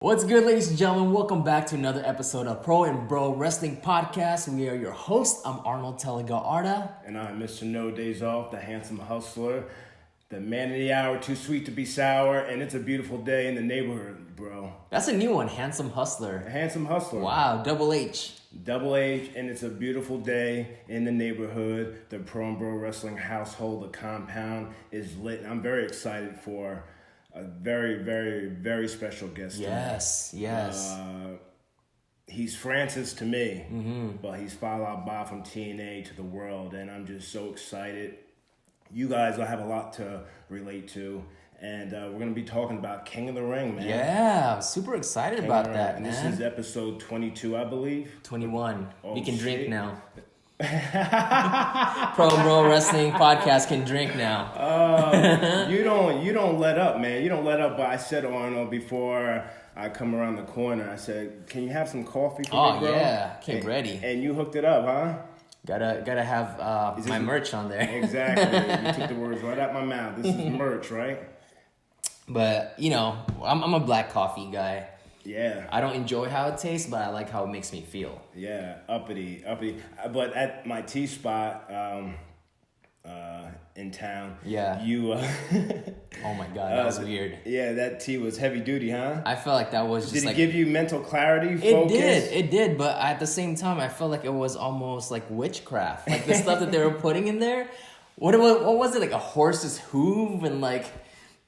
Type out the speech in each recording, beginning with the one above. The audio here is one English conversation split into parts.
What's good, ladies and gentlemen? Welcome back to another episode of Pro and Bro Wrestling Podcast. We are your hosts. I'm Arnold Telega Arda. And I'm Mr. No Days Off, the handsome hustler, the man of the hour, too sweet to be sour, and it's a beautiful day in the neighborhood, bro. That's a new one, Handsome Hustler. The handsome hustler. Wow, Double H. Double H, and it's a beautiful day in the neighborhood. The Pro and Bro Wrestling household, the compound is lit. I'm very excited for a very, very, very special guest Yes, tonight. yes. He's Francis to me, but he's Fallah Bahh from TNA to the world, and I'm just so excited. You guys will have a lot to relate to, and we're going to be talking about King of the Ring, man. Yeah, I'm super excited about that, and man. This is episode 22, I believe. 21. Oh, we can drink shit. now. Pro and Bro Wrestling Podcast can drink now. You don't let up, man. You don't let up. But I said, Arnold, before I come around the corner, I said, "Can you have some coffee for me, bro?" Yeah, came ready. And you hooked it up, huh? Gotta have my merch on there. Exactly. You took the words right out my mouth. This is merch, right? But you know, I'm a black coffee guy. Yeah. I don't enjoy how it tastes, but I like how it makes me feel. Yeah, uppity. But at my tea spot in town, Yeah. you. Oh my god, that was weird. Yeah, that tea was heavy duty, huh? I felt like that was just Did it like give you mental clarity, it focus? did, but at the same time, I felt like it was almost like witchcraft. Like the stuff that they were putting in there. What was it, like a horse's hoof and like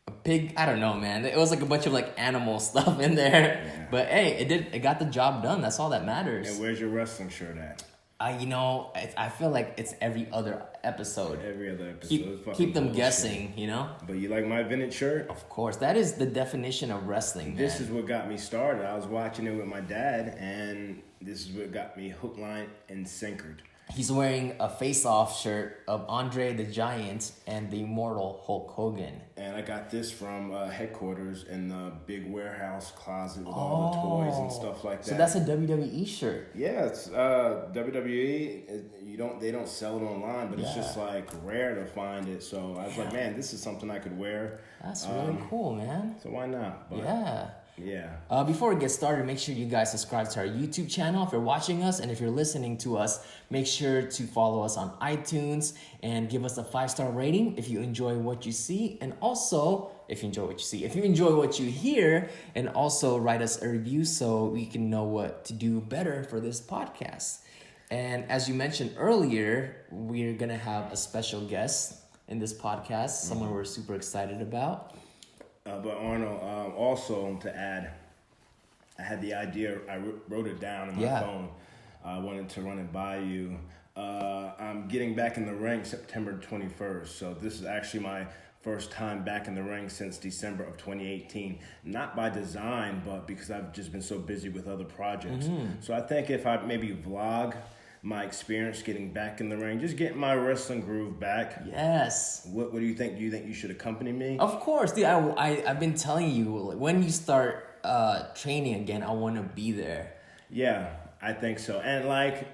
a pig? I don't know, man. It was like a bunch of like animal stuff in there. Yeah. But hey, it got the job done. That's all that matters. And where's your wrestling shirt at? I feel like it's every other episode. Every other episode. It's Keep fucking them bullshit. guessing, you know? But you like my vintage shirt? Of course. That is the definition of wrestling, man. This is what got me started. I was watching it with my dad, and this is what got me hook, line, and sinkered. He's wearing a face-off shirt of Andre the Giant and the immortal Hulk Hogan. And I got this from headquarters in the big warehouse closet with all the toys and stuff like that. So that's a WWE shirt. Yeah, it's WWE. They don't sell it online, but it's just like rare to find it. So I was like, man, this is something I could wear. That's really cool, man. So why not? But, Yeah. Yeah. Before we get started, make sure you guys subscribe to our YouTube channel if you're watching us, and if you're listening to us, make sure to follow us on iTunes and give us a 5-star rating if you enjoy what you see, and also if you enjoy what you hear, and also write us a review so we can know what to do better for this podcast. And as you mentioned earlier, we're gonna have a special guest in this podcast, someone we're super excited about. But Arnold, also to add, I had the idea. I wrote it down on my phone. I wanted to run it by you. I'm getting back in the ring September 21st. So this is actually my first time back in the ring since December of 2018. Not by design, but because I've just been so busy with other projects. So I think if I maybe vlog my experience getting back in the ring, just getting my wrestling groove back. Yes. What do you think? Do you think you should accompany me? Of course, dude. I've been telling you, like, when you start training again, I want to be there. Yeah, I think so. And like,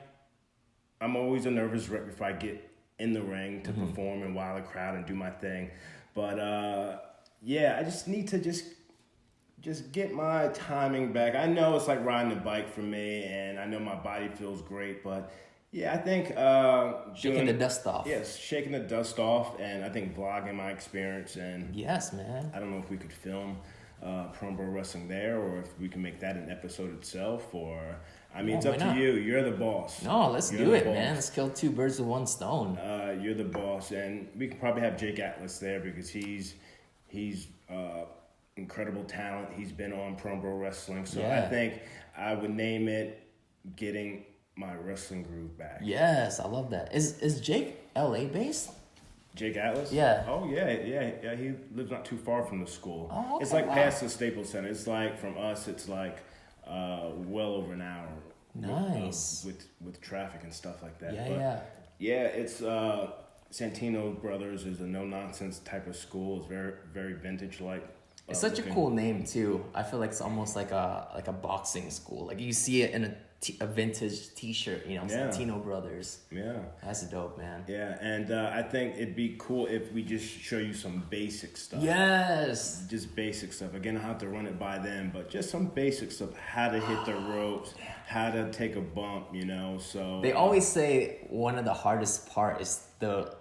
I'm always a nervous wreck before I get in the ring to perform and wow the crowd and do my thing. But yeah, I just need to just get my timing back. I know it's like riding a bike for me, and I know my body feels great, but yeah, I think Shaking the dust off. Yes, shaking the dust off, and I think vlogging my experience, and Yes, man. I don't know if we could film Pro and Bro Wrestling there, or if we can make that an episode itself, or I mean, it's why up to not? you. You're the boss. No, let's You're do the it, boss. man. Let's kill 2 birds with 1 stone. You're the boss, and we could probably have Jake Atlas there because he's incredible talent. He's been on Pro and Bro Wrestling, so Yeah. I think I would name it "Getting My Wrestling Groove Back." Yes, I love that. Is Jake LA based? Jake Atlas? Yeah. Oh yeah. He lives not too far from the school. Oh, okay, it's like wow. past the Staples Center. It's like from us. It's like well over an hour. Nice. With traffic and stuff like that. Yeah, But yeah. yeah, it's Santino Brothers is a no nonsense type of school. It's very very vintage like. It's such a cool name too. I feel like it's almost like a boxing school. Like you see it in a vintage T-shirt, you know, Santino Brothers. Yeah, that's dope, man. Yeah, and I think it'd be cool if we just show you some basic stuff. Yes, just basic stuff. Again, I have to run it by them, but just some basic stuff: how to hit the ropes, how to take a bump. You know, so they always say one of the hardest part is the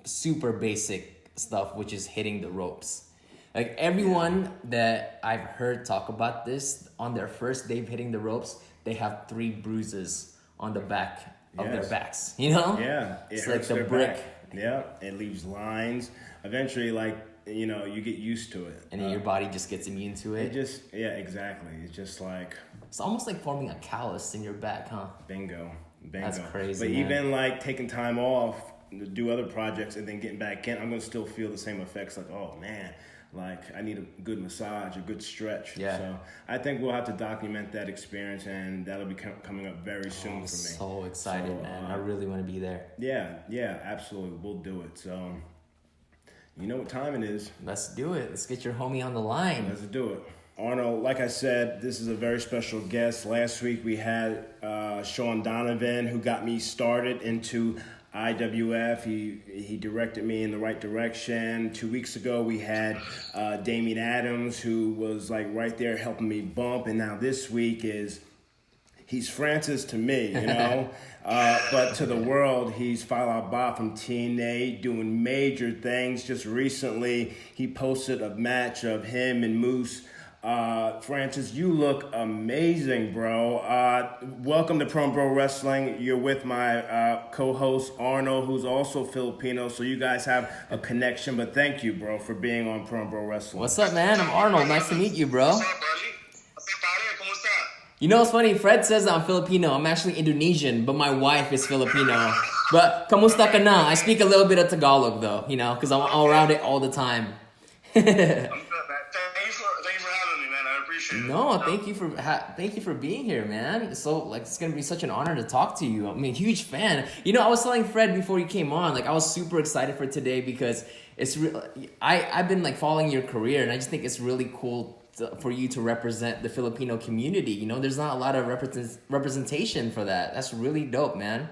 super basic stuff, which is hitting the ropes. Like everyone that I've heard talk about this on their first day of hitting the ropes, they have 3 bruises on the back of their backs. You know? Yeah, it's like the brick. Back. Yeah, it leaves lines. Eventually, like, you know, you get used to it, and then your body just gets immune to it. Exactly. It's just like it's almost like forming a callus in your back, huh? Bingo. That's crazy. But man. even like taking time off to do other projects and then getting back in, I'm gonna still feel the same effects. Like, oh man. Like, I need a good massage, a good stretch. Yeah. So I think we'll have to document that experience, and that'll be coming up very soon for me. So excited, man. I really want to be there. Yeah, absolutely. We'll do it. So, you know what time it is. Let's do it. Let's get your homie on the line. Let's do it. Arnold, like I said, this is a very special guest. Last week we had Sean Donovan, who got me started into IWF. He directed me in the right direction. 2 weeks ago we had Damian Adams, who was like right there helping me bump, and now this week he's Francis to me, you know, but to the world he's Fallah Bahh from TNA, doing major things. Just recently he posted a match of him and Moose. Francis, you look amazing, bro. Welcome to Pro Wrestling. You're with my co-host Arnold, who's also Filipino, so you guys have a connection. But thank you, bro, for being on Pro Wrestling. What's up, man? I'm Arnold. Nice to meet you, bro. What's up, buddy? What's up, buddy? ¿Cómo está? You know what's funny? Fred says I'm Filipino. I'm actually Indonesian, but my wife is Filipino. But kamusta ka na? I speak a little bit of Tagalog, though, you know, because I'm all around it all the time. I'm good, man. Thank you for having me, man. I appreciate it. No, thank you for being here, man. So like it's gonna be such an honor to talk to you. I'm a huge fan. You know, I was telling Fred before you came on, like I was super excited for today because it's I've been like following your career, and I just think it's really cool for you to represent the Filipino community. You know, there's not a lot of representation for that. That's really dope, man.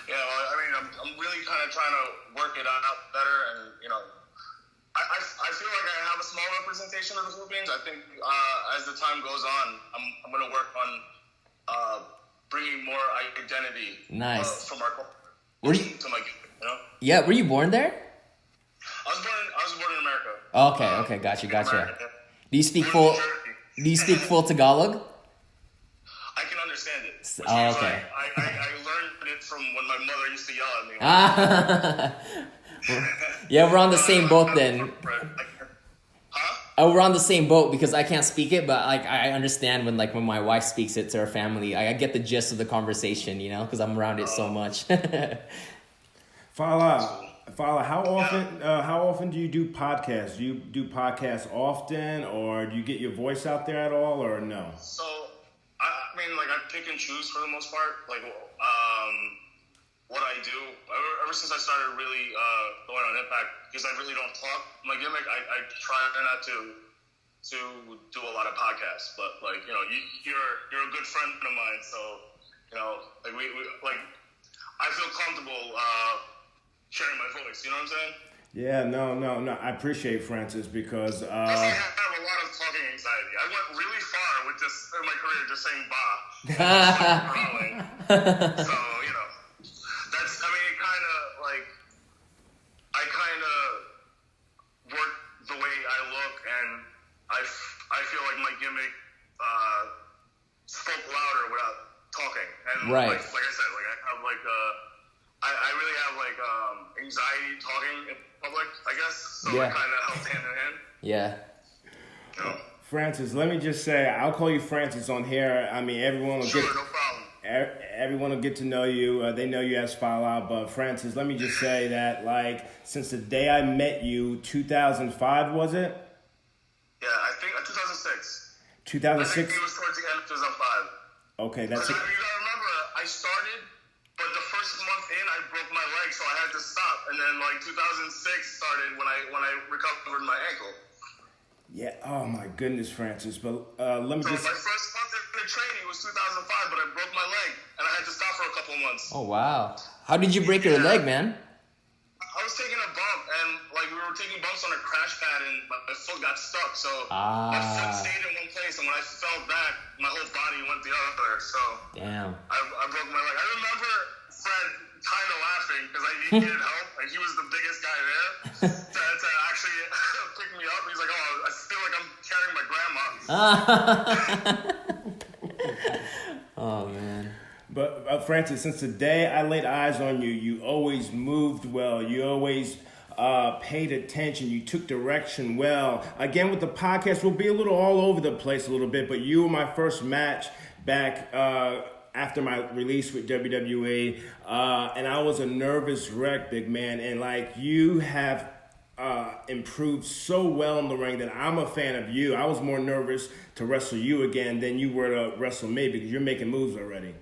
Yeah, well, I mean, I'm really kind of trying to work it out better, and you know, I feel like I have a small representation of the Philippines. I think as the time goes on, I'm going to work on bringing more identity from our culture to my kid, you know? Yeah, were you born there? I was born in America. Okay, gotcha. America, yeah. Do you speak full Tagalog? I can understand it. Oh, okay. I learned it from when my mother used to yell at me. Yeah, we're on the same boat then. Huh? We're on the same boat because I can't speak it, but like I understand when my wife speaks it to her family. I get the gist of the conversation, you know, because I'm around it so much. Fallah, how often do you do podcasts? Do you do podcasts often, or do you get your voice out there at all, or no? So, I mean, like, I pick and choose for the most part. Like, what I do, ever since I started really going on Impact, because I really don't talk. My gimmick, I try not to do a lot of podcasts, but, like, you know, you're a good friend of mine, so, you know, like, we like, I feel comfortable sharing my voice, you know what I'm saying? Yeah, no. I appreciate Francis because I have a lot of talking anxiety. I went really far with just in my career just saying Bahh. So, you know, that's, I mean, it kind of like, I kind of work the way I look, and I feel like my gimmick spoke louder without talking. And right. like I said, like I have like I really have like anxiety talking in public, I guess. So it kind of helps hand in hand. Yeah. You know? Francis, let me just say, I'll call you Francis on here. I mean, everyone will no problem. Everyone will get to know you. They know you as Fallah, but Francis, let me just say that, like, since the day I met you, 2005, was it? Yeah, I think 2006. 2006? I think it was towards the end of 2005. Okay, that's it. You gotta remember, I started, but the first month in, I broke my leg, so I had to stop. And then, like, 2006 started when I recovered my ankle. Yeah. Oh my goodness, Francis. But let me So just. my first month in training was 2005, but I broke my leg and I had to stop for a couple of months. Oh wow. How did you break your leg, man? I was taking a bump, and like we were taking bumps on a crash pad, and my foot got stuck. So my foot stayed in one place, and when I fell back, my whole body went the other. So Damn. I broke my leg. I remember Fred kind of laughing because I needed help. Like he was the biggest guy there to actually pick me up. He's like, "Oh, I feel like I'm carrying my grandma." Oh man. But Francis, since the day I laid eyes on you, you always moved well. You always paid attention. You took direction well. Again, with the podcast, we'll be a little all over the place a little bit, but you were my first match back after my release with WWE, and I was a nervous wreck, big man. And like you have improved so well in the ring that I'm a fan of you. I was more nervous to wrestle you again than you were to wrestle me because you're making moves already.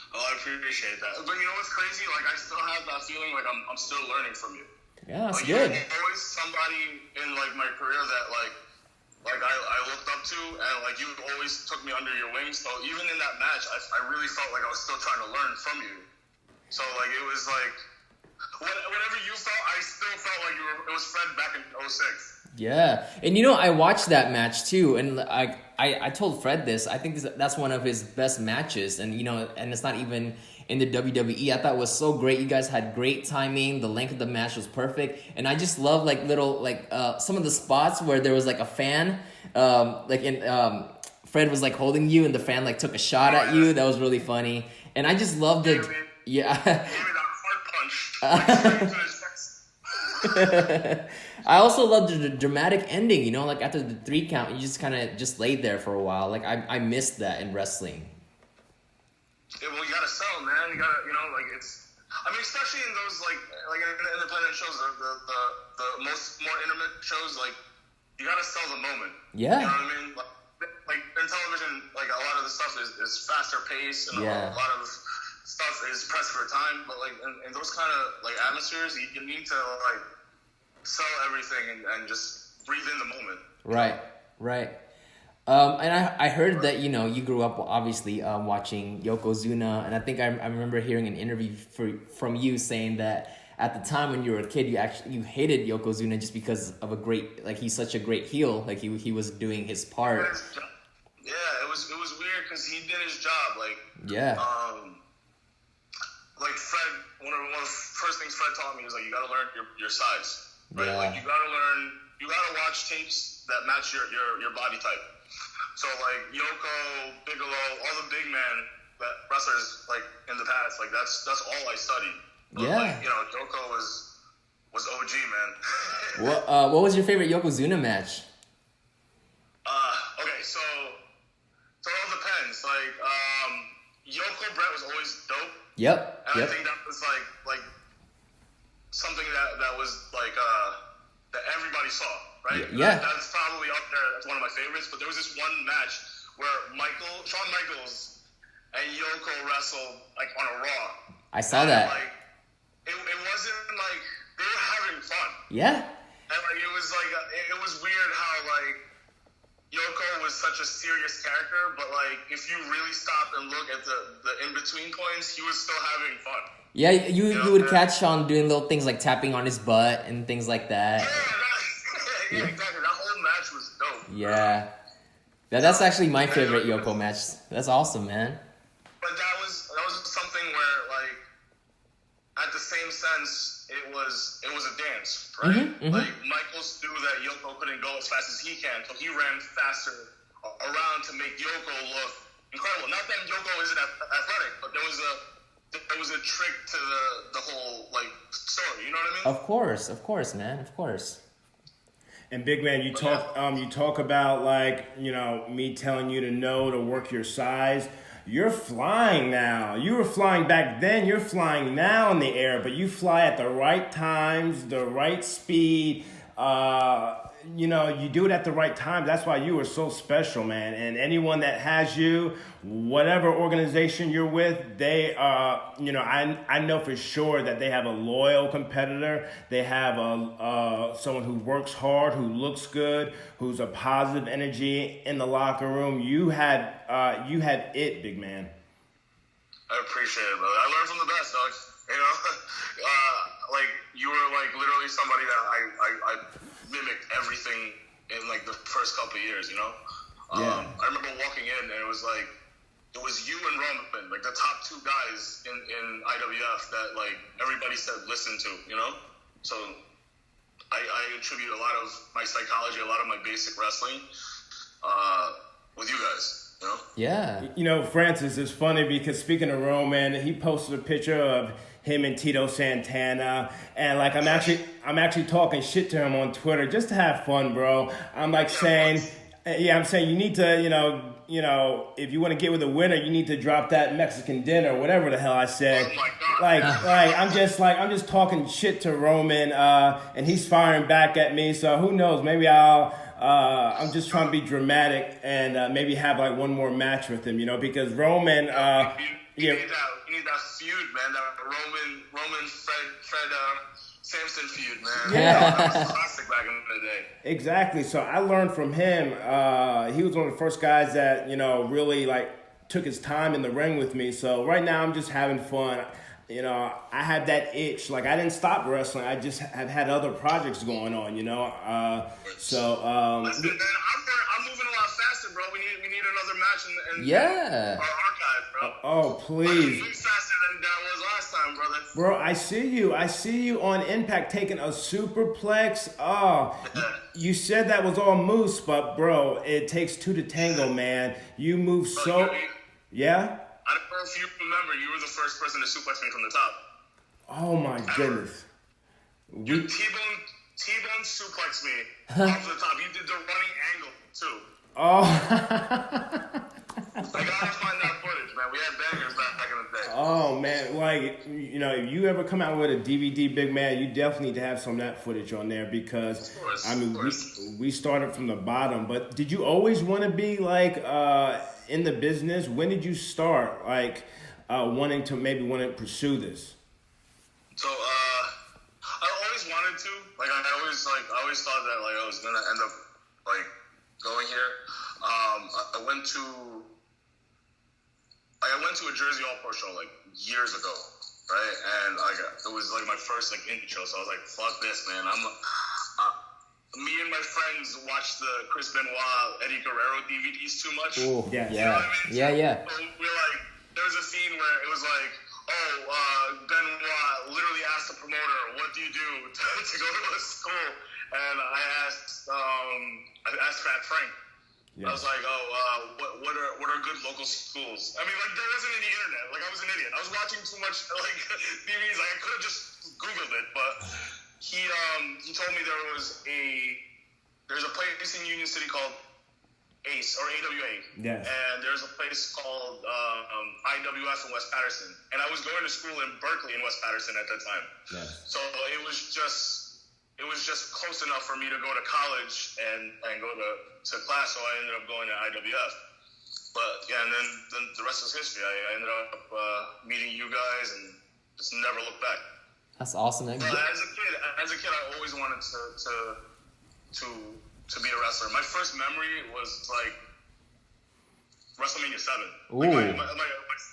Oh, I appreciate that. But you know what's crazy? Like, I still have that feeling like I'm still learning from you. Yeah, that's like, good. You're always somebody in, like, my career that, like I looked up to, and, like, you always took me under your wings. So even in that match, I really felt like I was still trying to learn from you. So, like, it was, like, whatever you felt, I still felt like it was Fred back in 06. Yeah, and I watched that match too, and I told Fred this. I think that's one of his best matches, and and it's not even in the WWE. I thought it was so great. You guys had great timing. The length of the match was perfect, and I just love like little some of the spots where there was like a fan, Fred was like holding you, and the fan like took a shot at you. That was really funny, and I just loved it. Yeah. He gave me that heart punch. Like, I also loved the dramatic ending, like after the 3 count, you just kind of just laid there for a while. Like I missed that in wrestling. Yeah, well, you gotta sell, man. You gotta, like it's. I mean, especially in those like in the independent shows, the more intimate shows, like you gotta sell the moment. Yeah. You know what I mean? Like in television, like a lot of the stuff is faster paced, and a lot of stuff is pressed for time. But like in those kind of like atmospheres, you need to like sell everything and just breathe in the moment. Right. And I heard that you grew up obviously watching Yokozuna, and I think I remember hearing an interview from you saying that at the time when you were a kid you hated Yokozuna just because of he's such a great heel, like he was doing his part. Yeah, it was weird because he did his job, like like Fred. One of the first things Fred taught me was like you gotta learn your size. Right, like you gotta watch tapes that match your body type. So like Yoko, Bigelow, all the big man wrestlers like in the past, like that's all I studied. But, like, Yoko was OG, man. What was your favorite Yokozuna match? Okay, so it all depends. Like Yoko Brett was always dope. Yep. And I think that was like something that was like that everybody saw, right? Yeah. That's probably up there. That's one of my favorites. But there was this one match where Shawn Michaels and Yoko wrestled like on a Raw. I saw that. Like it wasn't like they were having fun. Yeah. And like it was weird how like Yoko was such a serious character, but like if you really stop and look at the in between points, he was still having fun. Yeah, you would catch Sean doing little things like tapping on his butt and things like that. Yeah, exactly. That whole match was dope. Yeah. That's actually my favorite Yoko match. That's awesome, man. But that was something where like at the same sense it was a dance, right? Mm-hmm. Like Michaels knew that Yoko couldn't go as fast as he can, so he ran faster around to make Yoko look incredible. Not that Yoko isn't athletic, but there was a trick to the whole like story. You know what I mean? Of course, man. Of course. And big man, you talk about like me telling you to work your size. You're flying now. You were flying back then. You're flying now in the air, but you fly at the right times, the right speed. you do it at the right time. That's why you are so special, man. And anyone that has you, whatever organization you're with, they I know for sure that they have a loyal competitor. They have someone who works hard, who looks good, who's a positive energy in the locker room. You had it, big man. I appreciate it, brother. I learned from the best, dog. Like you were like literally somebody that I mimicked everything in like the first couple of years, Yeah. I remember walking in and it was you and Roman, like the top two guys in IWF that like everybody said listen to, So I attribute a lot of my psychology, a lot of my basic wrestling with you guys. Yeah. Francis, is funny because speaking of Roman, he posted a picture of him and Tito Santana, and like I'm actually talking shit to him on Twitter just to have fun, bro. I'm like saying you need to, if you want to get with a winner, you need to drop that Mexican dinner, whatever the hell I said. Oh my God. I'm just talking shit to Roman, and he's firing back at me. So who knows? Maybe I'm just trying to be dramatic and maybe have like one more match with him, because Roman. You need that feud, man. That Roman Fred Samson feud, man. Yeah. That was classic back in the day. Exactly. So I learned from him. He was one of the first guys that really like took his time in the ring with me. So right now I'm just having fun. I have that itch. Like I didn't stop wrestling. I just have had other projects going on. Listen, man, I'm moving a lot faster, bro. We need another match in our archive, bro. Oh, please. I'm moving faster than I was last time, brother. Bro, I see you on Impact taking a superplex. Oh, you said that was all Moose, but bro, it takes two to tango, man. You move so. Yeah. I don't know if you remember, you were the first person to suplex me from the top. Oh my goodness. You T-bone suplexed me off the top. You did the running angle too. Oh. I gotta find that footage, man. We had bangers back in the day. Oh man, like if you ever come out with a DVD, big man, you definitely need to have some of that footage on there because we started from the bottom. But did you always want to be like in the business? When did you start like wanting to pursue this? So I always wanted to. Like I always thought that like I was gonna end up like going here. I went to a Jersey All-Pro show like years ago, right? And it was like my first like indie show, so I was like, "Fuck this, man!" Me and my friends watched the Chris Benoit, Eddie Guerrero DVDs too much. Ooh, yeah. You know what I mean? Yeah. So we're like, there was a scene where it was like, Benoit literally asked the promoter, "What do you do to go to a school?" And I asked Fat Frank. Yeah. I was like, what are good local schools? I mean, like there wasn't any internet. Like I was an idiot. I was watching too much like DVDs. Like I could have just Googled it, but he told me there's a place in Union City called ACE or AWA. Yes. And there's a place called IWF in West Patterson. And I was going to school in Berkeley in West Patterson at that time. Yes. So it was just close enough for me to go to college and go to class, so I ended up going to IWF. But yeah, and then the rest is history. I ended up meeting you guys and just never looked back. That's awesome. But as a kid, I always wanted to be a wrestler. My first memory was like WrestleMania 7. Ooh. Like my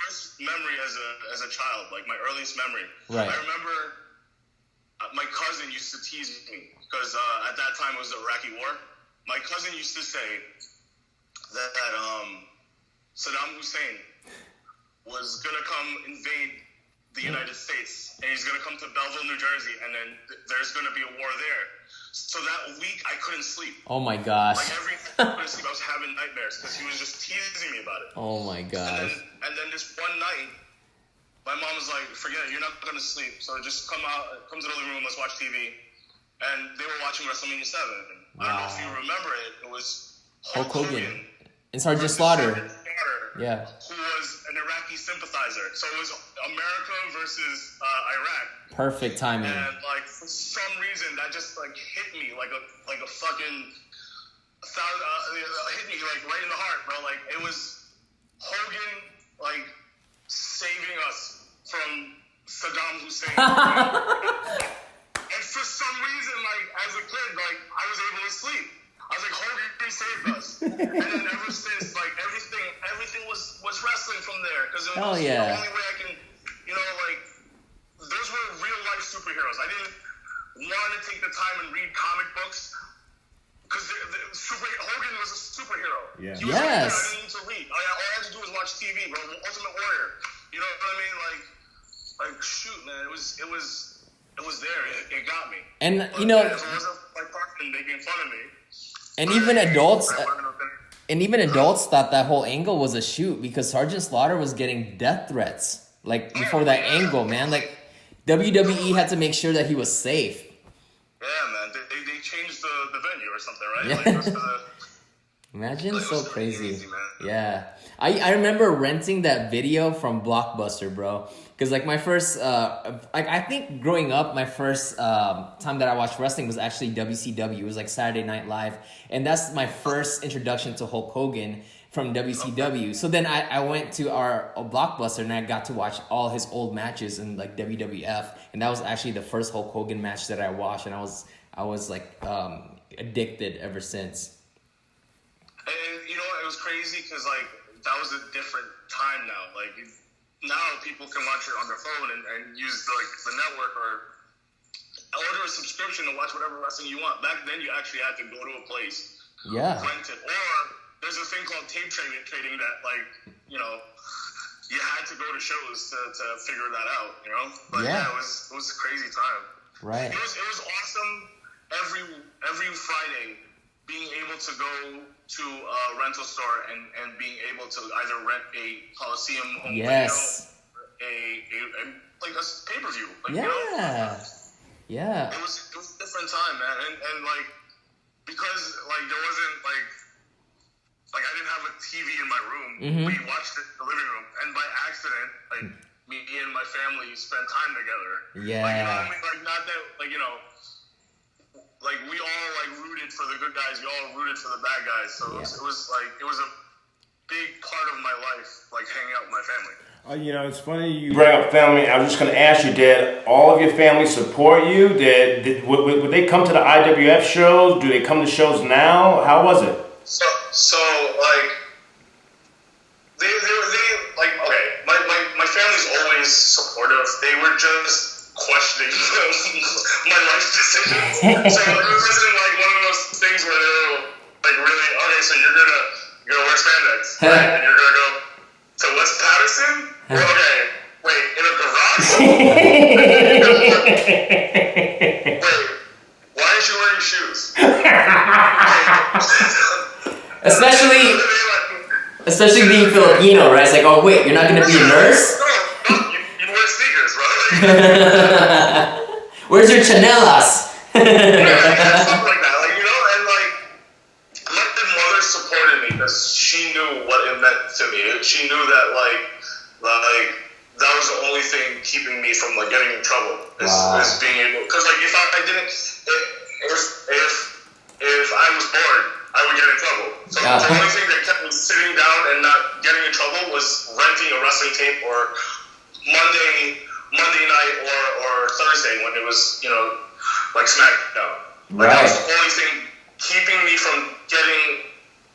first memory as a child, like my earliest memory. Right. I remember my cousin used to tease me because at that time it was the Iraqi War. My cousin used to say that Saddam Hussein was gonna come invade the United States, and he's gonna come to Belleville, New Jersey, and then there's gonna be a war there. So that week I couldn't sleep. Oh my gosh. Like every night I couldn't sleep. I was having nightmares because he was just teasing me about it. Oh my gosh. And then this one night, my mom was like, "Forget it, you're not gonna sleep. So just come to the living room, let's watch TV." And they were watching WrestleMania 7. Wow. I don't know if you remember it. It was Hulk Hogan and Sergeant Slaughter. Yeah. Who was an Iraqi sympathizer. appetizer. So it was America versus Iraq. Perfect timing. And like for some reason that just like hit me like a fucking hit me like right in the heart, bro. Like it was Hogan like saving us from Saddam Hussein. And for some reason, like as a kid, like I was able to sleep. I was like, Hogan saved us. And then ever since, like everything was wrestling from there because it was the only way I can, like those were real life superheroes. I didn't want to take the time and read comic books because Hogan was a superhero. Yeah. He was I didn't need to read. All I had to do was watch TV, bro. Ultimate Warrior. You know what I mean? Like shoot, man. It was there. It got me. And but, it wasn't like Parkman making fun of me. And even adults thought that whole angle was a shoot because Sergeant Slaughter was getting death threats like before that angle, man. Like WWE had to make sure that he was safe. Yeah, man. They changed the venue or something, right? Yeah. Like, Imagine, so crazy. Man. Yeah. I remember renting that video from Blockbuster, bro. Because like my first, I think growing up, my first time that I watched wrestling was actually WCW. It was like Saturday Night Live. And that's my first introduction to Hulk Hogan from WCW. So then I went to our Blockbuster and I got to watch all his old matches in like WWF. And that was actually the first Hulk Hogan match that I watched. And I was like addicted ever since. And it was crazy because like that was a different time now. Like now people can watch it on their phone and use like the network or order a subscription to watch whatever wrestling you want. Back then you actually had to go to a place, rent it, or there's a thing called tape trading that like you had to go to shows to figure that out. But it was a crazy time. Right. It was awesome every Friday being able to go to a rental store and being able to either rent a Coliseum home video or like a pay-per-view. Like, Yeah. It was a different time, man. And like because like there wasn't like I didn't have a TV in my room. Mm-hmm. We watched it in the living room, and by accident, like me and my family spent time together. Yeah. Like, I mean? Like not that like like we all like rooted for the good guys, we all rooted for the bad guys. So it was a big part of my life, like hanging out with my family. It's funny you bring up family. I was just going to ask you, did all of your family support you? Would they come to the IWF shows? Do they come to shows now? How was it? So like they like okay. My family's always supportive. They were just questioning my life decisions. So it wasn't like one of those things where they were like really so you're gonna wear spandex, right? And you're gonna go to West Patterson? Okay, wait, in a garage? Wait, why aren't you wearing shoes? Especially being Filipino, right? It's like, oh wait, you're not gonna be a nurse? No, you wear sneakers, bro. Where's your chanelas? Stuff like that, and like my mother supported me because she knew what it meant to me. She knew that like that was the only thing keeping me from like getting in trouble is being able. Because like if I didn't, if I was bored, I would get in trouble. So the only thing that kept me sitting down and not getting in trouble was renting a wrestling tape or Monday night or Thursday when it was like SmackDown. Like that was the only thing keeping me from getting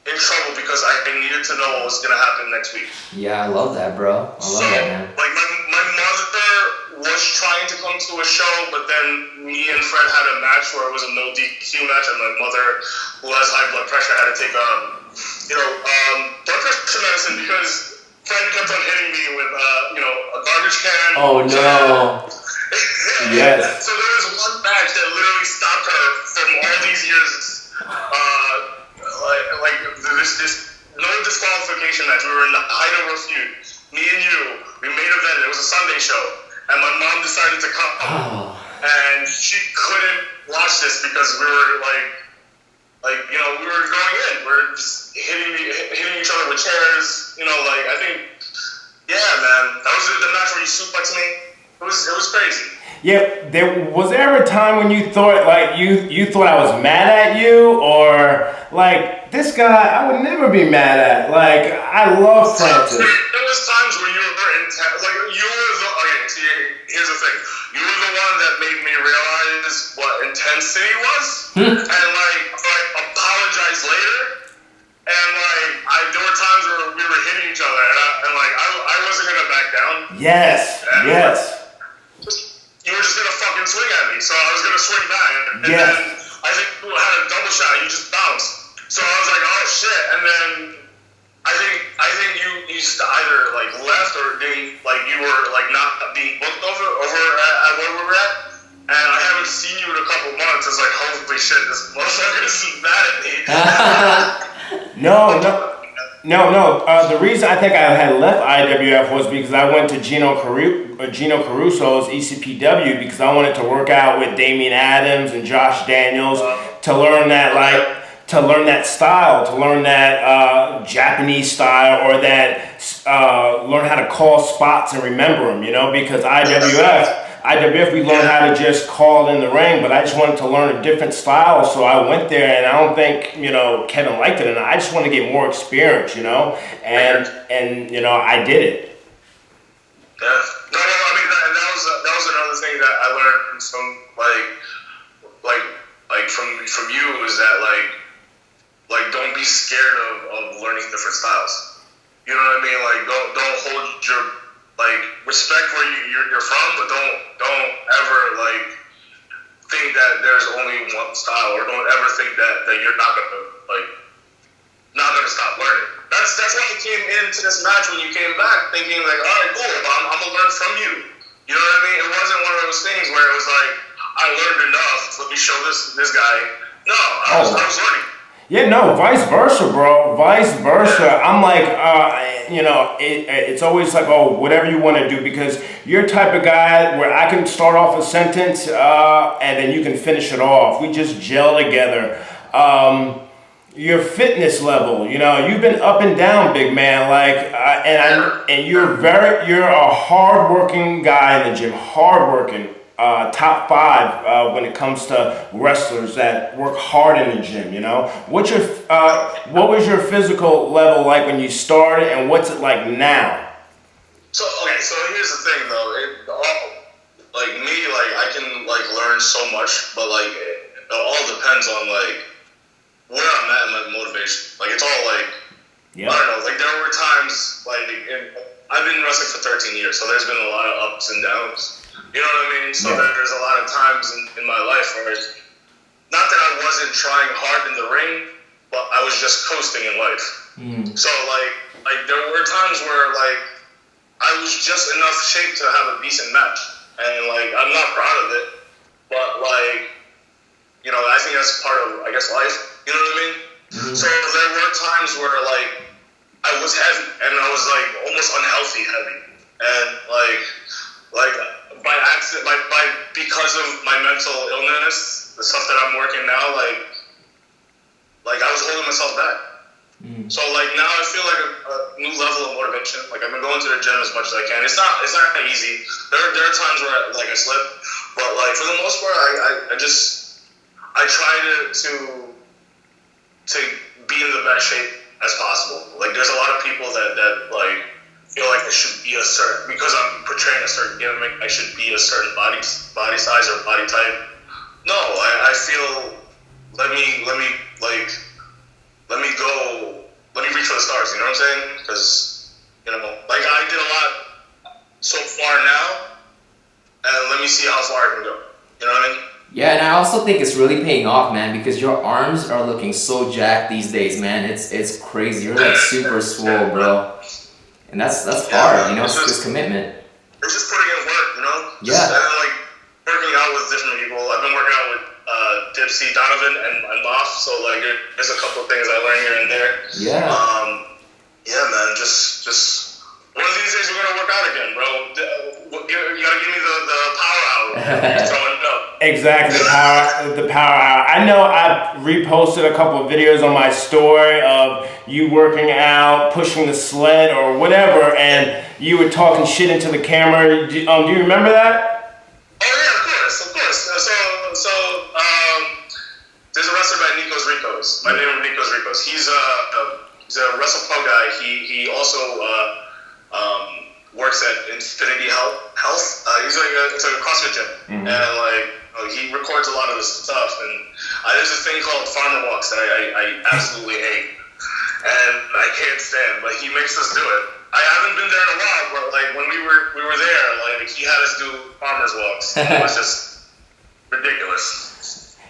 in trouble because I needed to know what was gonna happen next week. Yeah, I love that, bro. I love that, man. Like my mother was trying to come to a show, but then me and Fred had a match where it was a no DQ match, and my mother, who has high blood pressure, had to take blood pressure medicine because Fred kept on hitting me with a garbage can. Oh no. Yes. So there was one match that literally stopped her from all these years. Like this no disqualification match. We were in the height of our feud. Me and you, we made a event. It was a Sunday show, and my mom decided to come, and she couldn't watch this because we were we were going in. We were just hitting each other with chairs. I think Yeah, man. That was the match where you suplexed me. It was crazy. Yeah, was there ever a time when you thought like you thought I was mad at you, or like this guy I would never be mad at? Like I love Francis. There was times where you were intense. Like you were the okay. See, here's the thing. You were the one that made me realize what intensity was, and like apologize later. And like there were times where we were hitting each other, and I wasn't gonna back down. Yes, and yes. You were just gonna fucking swing at me, so I was gonna swing back. And then I think you had a double shot, and you just bounced. So I was like, oh shit. And then I think you just either like left or you were like not being booked over at where we were at. And I haven't seen you in a couple months. It's like, holy shit, this motherfucker is mad at me. No. The reason I think I had left IWF was because I went to Gino Caruso's ECPW because I wanted to work out with Damian Adams and Josh Daniels to learn that style, to learn that Japanese style, or that learn how to call spots and remember them. Because IWF, we learned how to just call in the ring, but I just wanted to learn a different style, so I went there, and I don't think, Kevin liked it, and I just wanted to get more experience, and I did it. Yeah. No, I mean, that was another thing that I learned from, from you, is that, don't be scared of learning different styles. You know what I mean? Like, don't hold your respect where you're from, but don't ever think that there's only one style, or don't ever think that you're not gonna stop learning. That's why I came into this match when you came back, thinking all right, cool, I'm gonna learn from you. You know what I mean? It wasn't one of those things where it was like I learned enough. Let me show this guy. No, I was learning. Yeah, no, vice versa, bro. Vice versa. I'm like, it's always like, oh, whatever you want to do, because you're the type of guy where I can start off a sentence and then you can finish it off. We just gel together. Your fitness level, you've been up and down, big man. And you're a hardworking guy in the gym, hardworking. Top 5 when it comes to wrestlers that work hard in the gym. What was your physical level like when you started, and what's it like now? So here's the thing, though. I can learn so much, but it all depends on where I'm at in my motivation. It's all I don't know. There were times I've been wrestling for 13 years, so there's been a lot of ups and downs. You know what I mean? So there's a lot of times in my life where it's not that I wasn't trying hard in the ring, but I was just coasting in life. So there were times where I was just enough shape to have a decent match, and I'm not proud of it, but I think that's part of life. You know what I mean? So there were times where I was heavy, and I was almost unhealthy heavy, and by accident, because of my mental illness, the stuff that I'm working now, I was holding myself back. So now I feel a new level of motivation. I've been going to the gym as much as I can. It's not easy. There are times where I slip, but for the most part, I try to be in the best shape as possible. There's a lot of people that feel like I should be a certain, because I'm portraying a certain gimmick, I should be a certain body size or body type. No, I feel let me reach for the stars. You know what I'm saying? Because I did a lot so far now, and let me see how far I can go. You know what I mean? Yeah, and I also think it's really paying off, man, because your arms are looking so jacked these days, man. It's crazy. You're super swole, bro. And that's hard, it's just commitment. It's just putting in work, Yeah. And working out with different people. I've been working out with Dipsy, Donovan, and Moff. So there's a couple of things I learned here and there. Yeah. Yeah, man. Just one of these days we're gonna work out again, bro. You gotta give me the power hour. So, Exactly, the power hour. I know I reposted a couple of videos on my story of you working out, pushing the sled or whatever, and you were talking shit into the camera. Do you remember that? Oh yeah, of course. There's a wrestler by Nico's Ricos. My name is Nico's Ricos. He's a WrestlePro guy. He also works at Infinity Health. He's it's like a CrossFit gym, and he records a lot of this stuff. And there's this thing called farmer walks that I absolutely hate, and I can't stand. But he makes us do it. I haven't been there in a while, but like when we were there, like he had us do farmers walks. It was just ridiculous.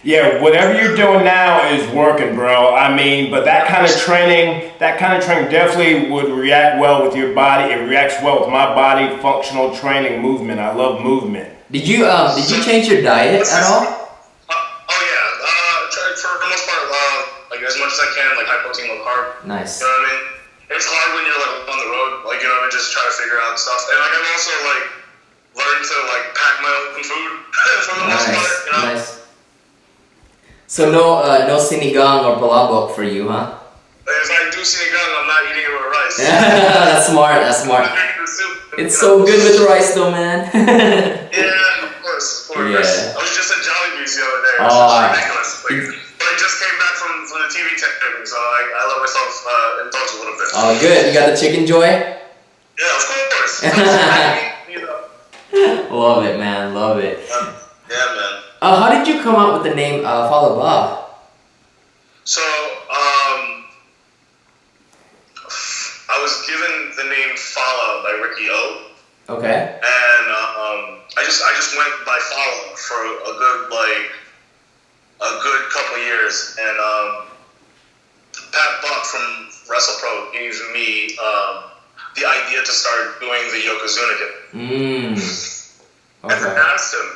Yeah, whatever you're doing now is working, bro. I mean, but that kind of training definitely would react well with your body. It reacts well with my body. Functional training, movement. I love movement. Did you change your diet at all? For the most part, like as much as I can, like high protein, low carb. Nice. You know what I mean? It's hard when you're like on the road, like and just try to figure out stuff. And like I've also like learned to like pack my own food for the most part. Nice. So no sinigang or palabok for you, huh? If I do sinigang, I'm not eating it with rice. That's smart. It's so good with rice though, man. Yeah, of course. Yeah. I was just at Jollibee's the other day. It was ridiculous. But I just came back from the TV taping, so I let myself indulge a little bit. Oh, good. You got the chicken joy? Yeah, of course. Love it, man. Love it. Yeah, man. How did you come up with the name Fallah Bahh? So, I was given the name Fallah by Ricky O. Okay. And I just went by Fallah for a good couple of years, and Pat Buck from WrestlePro gave me the idea to start doing the Yokozuna gimmick. Okay. And I asked him,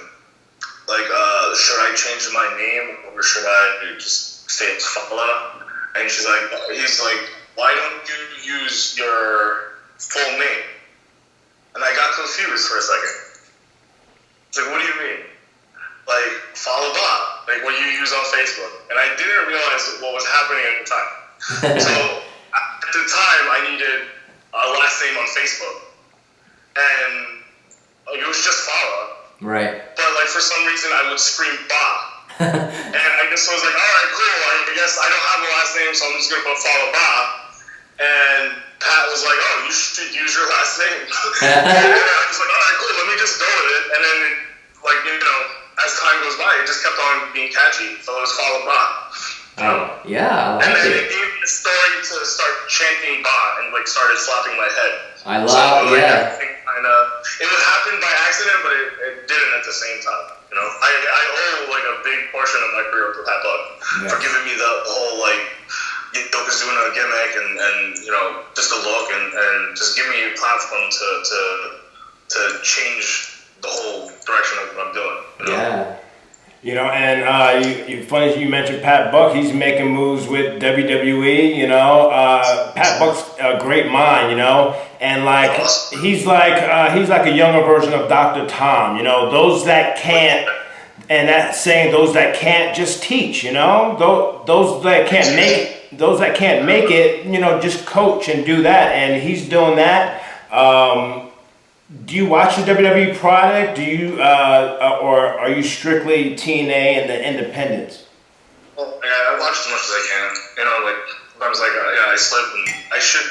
like, should I change my name or should I just stay Fallah? And he's like, why don't you use your full name? And I got confused for a second. It's like, what do you mean? Like, Fallah Bahh, like what you use on Facebook. And I didn't realize what was happening at the time. So, at the time, I needed a last name on Facebook. And like, it was just Fallah. Right. But like, for some reason, I would scream Bahh. And I just was like, all right, cool. I guess I don't have a last name, so I'm just going to put Fallah Bahh. And Pat was like, oh, you should use your last name. And I was like, all right, cool, let me just go with it. And then, like, as time goes by, it just kept on being catchy. So it was Fallah Bahh. Oh, yeah, I like and then it. it gave me the story to start chanting Bahh and, like, started slapping my head. I love it, yeah. It would happen by accident, but it didn't at the same time. I owe, like, a big portion of my career to Pat Buck for giving me the whole, like, Yokozuna gimmick and just the look and just give me a platform to change the whole direction of what I'm doing. Yeah. And funny you mentioned Pat Buck. He's making moves with WWE. Pat Buck's a great mind. And like he's like a younger version of Dr. Tom. Those that can't. And that's saying those that can't just teach. Those that can't make it, just coach and do that. And he's doing that. Do you watch the WWE product? Do you, or are you strictly TNA and the independents? Well, yeah, I watch as much as I can. Sometimes I slip, and I should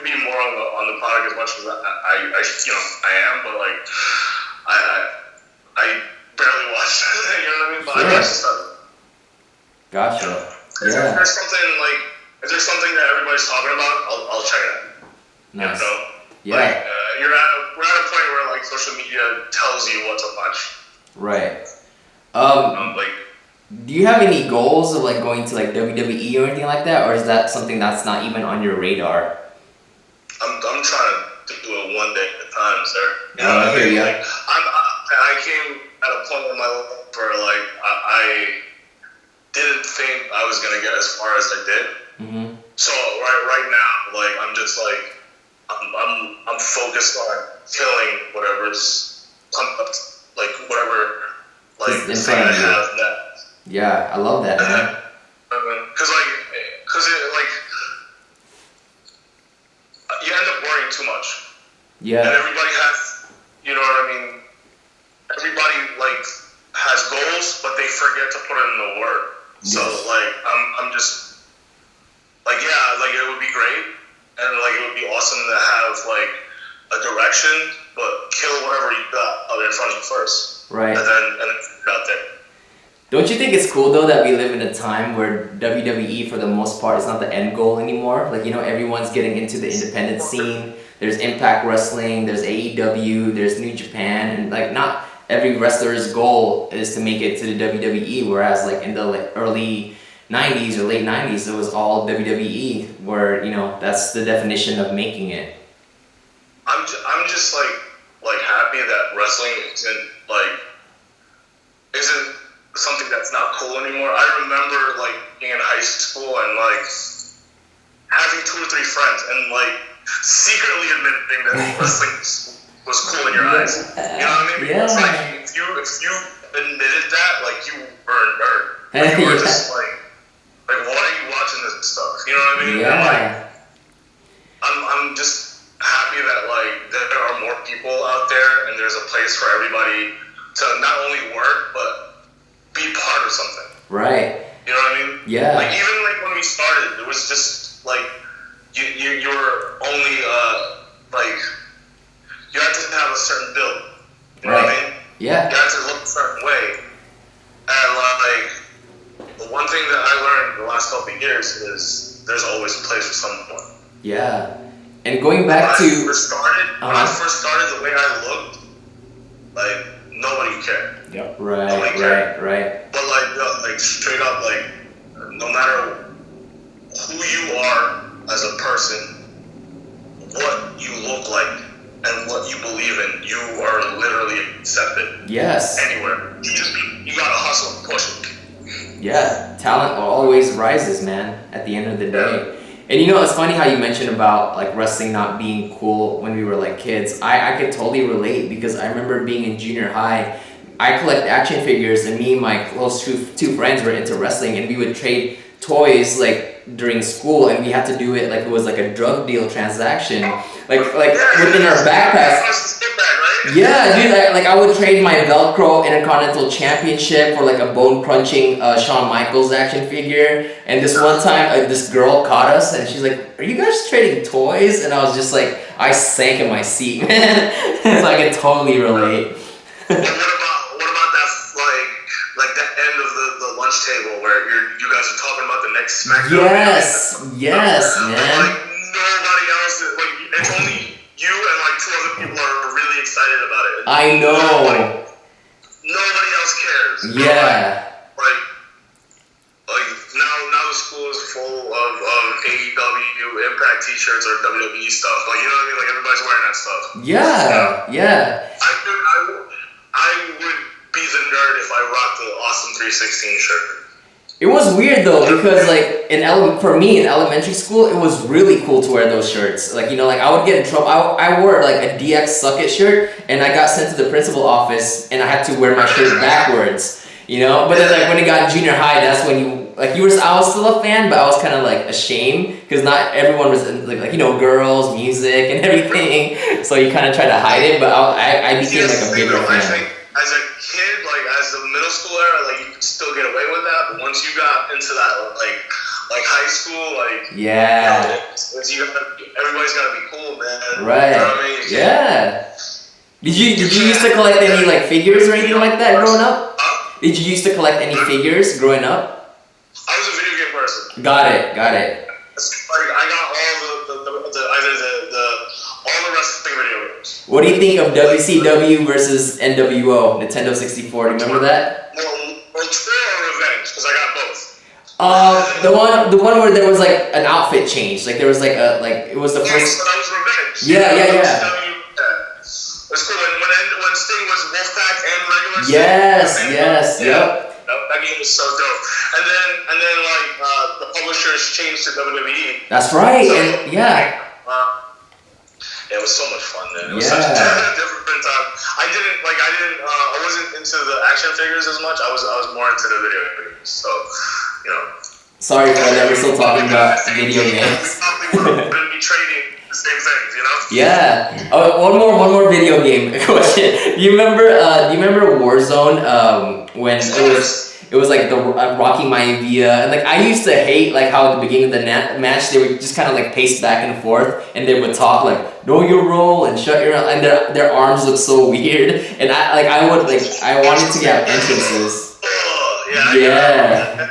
be more on the product as much as I am. But like, I barely watch. You know what I mean? But I watch the stuff. Gotcha. If there's something that everybody's talking about, I'll check it out. Nice. Yeah. Like, we're at a point where like social media tells you what to watch. Right. Like, do you have any goals of like going to like WWE or anything like that, or is that something that's not even on your radar? I'm trying to do it one day at a time, sir. I hear you. Like, I came at a point in my life where like I didn't think I was gonna get as far as I did. Mm-hmm. So right now, like I'm just like I'm focused on killing whatever's like whatever like Just in say front I of you. have that. Yeah, I love that, man. Because it like you end up worrying too much. Yeah. And everybody has, you know what I mean? Everybody like has goals, but they forget to put it in the work. Yes. So like I'm just like, yeah, like it would be great, and like it would be awesome to have like a direction, but kill whatever you got out in front of you first. Right. And then figure it out there. Don't you think it's cool though that we live in a time where WWE for the most part is not the end goal anymore? Like, you know, everyone's getting into the independent scene. There's Impact Wrestling, there's AEW, there's New Japan, and like not every wrestler's goal is to make it to the WWE, whereas like in the like early 90s or late 90s it was all WWE, where, you know, that's the definition of making it. I'm just like happy that wrestling isn't something that's not cool anymore. I remember like being in high school and like having 2 or 3 friends and like secretly admitting that wrestling was cool in your eyes. You know what I mean? Yeah. It's like if you admitted that, like you were a nerd. Like, you were just like why are you watching this stuff? You know what I mean? Yeah. And, like, I'm just happy that like there are more people out there and there's a place for everybody to not only work but be part of something. Right. You know what I mean? Yeah. Like even like when we started, it was just like you were only like you had to have a certain build. You know what I mean? Yeah. You had to look a certain way. And like the one thing that I learned the last couple of years is there's always a place for someone. Yeah. And going back when I first started, the way I looked, like nobody cared. Yep. Right. But like straight up, like no matter who you are as a person, what you look like and what you believe in, you are literally accepted. Yes. Anywhere. You gotta hustle and push it. Yeah. Talent always rises, man, at the end of the day. And you know, it's funny how you mentioned about like wrestling not being cool when we were like kids. I could totally relate because I remember being in junior high. I collect action figures, and me and my close two friends were into wrestling, and we would trade toys like during school, and we had to do it like it was like a drug deal transaction, like within our backpacks. Yeah, dude, I would trade my Velcro Intercontinental Championship for like a bone crunching Shawn Michaels action figure. And this one time, this girl caught us, and she's like, "Are you guys trading toys?" And I was just like, I sank in my seat, man. So I can totally relate. What about that like the end of the lunch table where you guys are talking about the next SmackDown? Yes, man. Like nobody else is, like it's only you and like 2 other people are really excited about it. I know. Nobody else cares. Yeah. Like now the school is full of AEW Impact T-shirts or WWE stuff. Like you know what I mean? Like everybody's wearing that stuff. Yeah. I would be the nerd if I rocked the Awesome 316 shirt. It was weird though because like for me in elementary school it was really cool to wear those shirts. Like, you know, like I would get in trouble. I wore like a DX Suck It shirt and I got sent to the principal office and I had to wear my shirt backwards. You know, but then like when it got junior high, that's when I was still a fan, but I was kind of like ashamed because not everyone was like you know, girls, music, and everything. So you kind of try to hide it, but I became like a bigger fan. I think as a kid, like as a middle schooler, like you could still get away with that, but once you got into that like high school, like yeah, you know, everybody's gotta be cool, man. Right. You know what I mean? Yeah. Did you used to collect any like figures or anything like that growing up? Did you used to collect any figures growing up? I was a video game person. Got it. Like I got all all the wrestling video games. What do you think of WCW versus NWO, Nintendo 64? Do you remember that? Well, Tour or Revenge, because I got both. The one where there was like an outfit change, like there was like it was the first. So that was Revenge. Yeah. It was cool when Sting was Wolfpack and regular. Yes. Yep. That game was so dope. And then like the publishers changed to WWE. That's right. So, and yeah. it was so much fun, man. It was Yeah. such a different different time. I wasn't into the action figures as much. I was more into the video games. So, you know. Sorry, Fred, that we're still talking about video games. We probably would be trading the same things, you know? Yeah. Oh, one more video game question. Do you remember Warzone? When it was like the Rocky Maivia, and like I used to hate like how at the beginning of the match they would just kind of like pace back and forth, and they would talk like know your role and shut your, and their arms look so weird, and I wanted to get entrances. Yeah.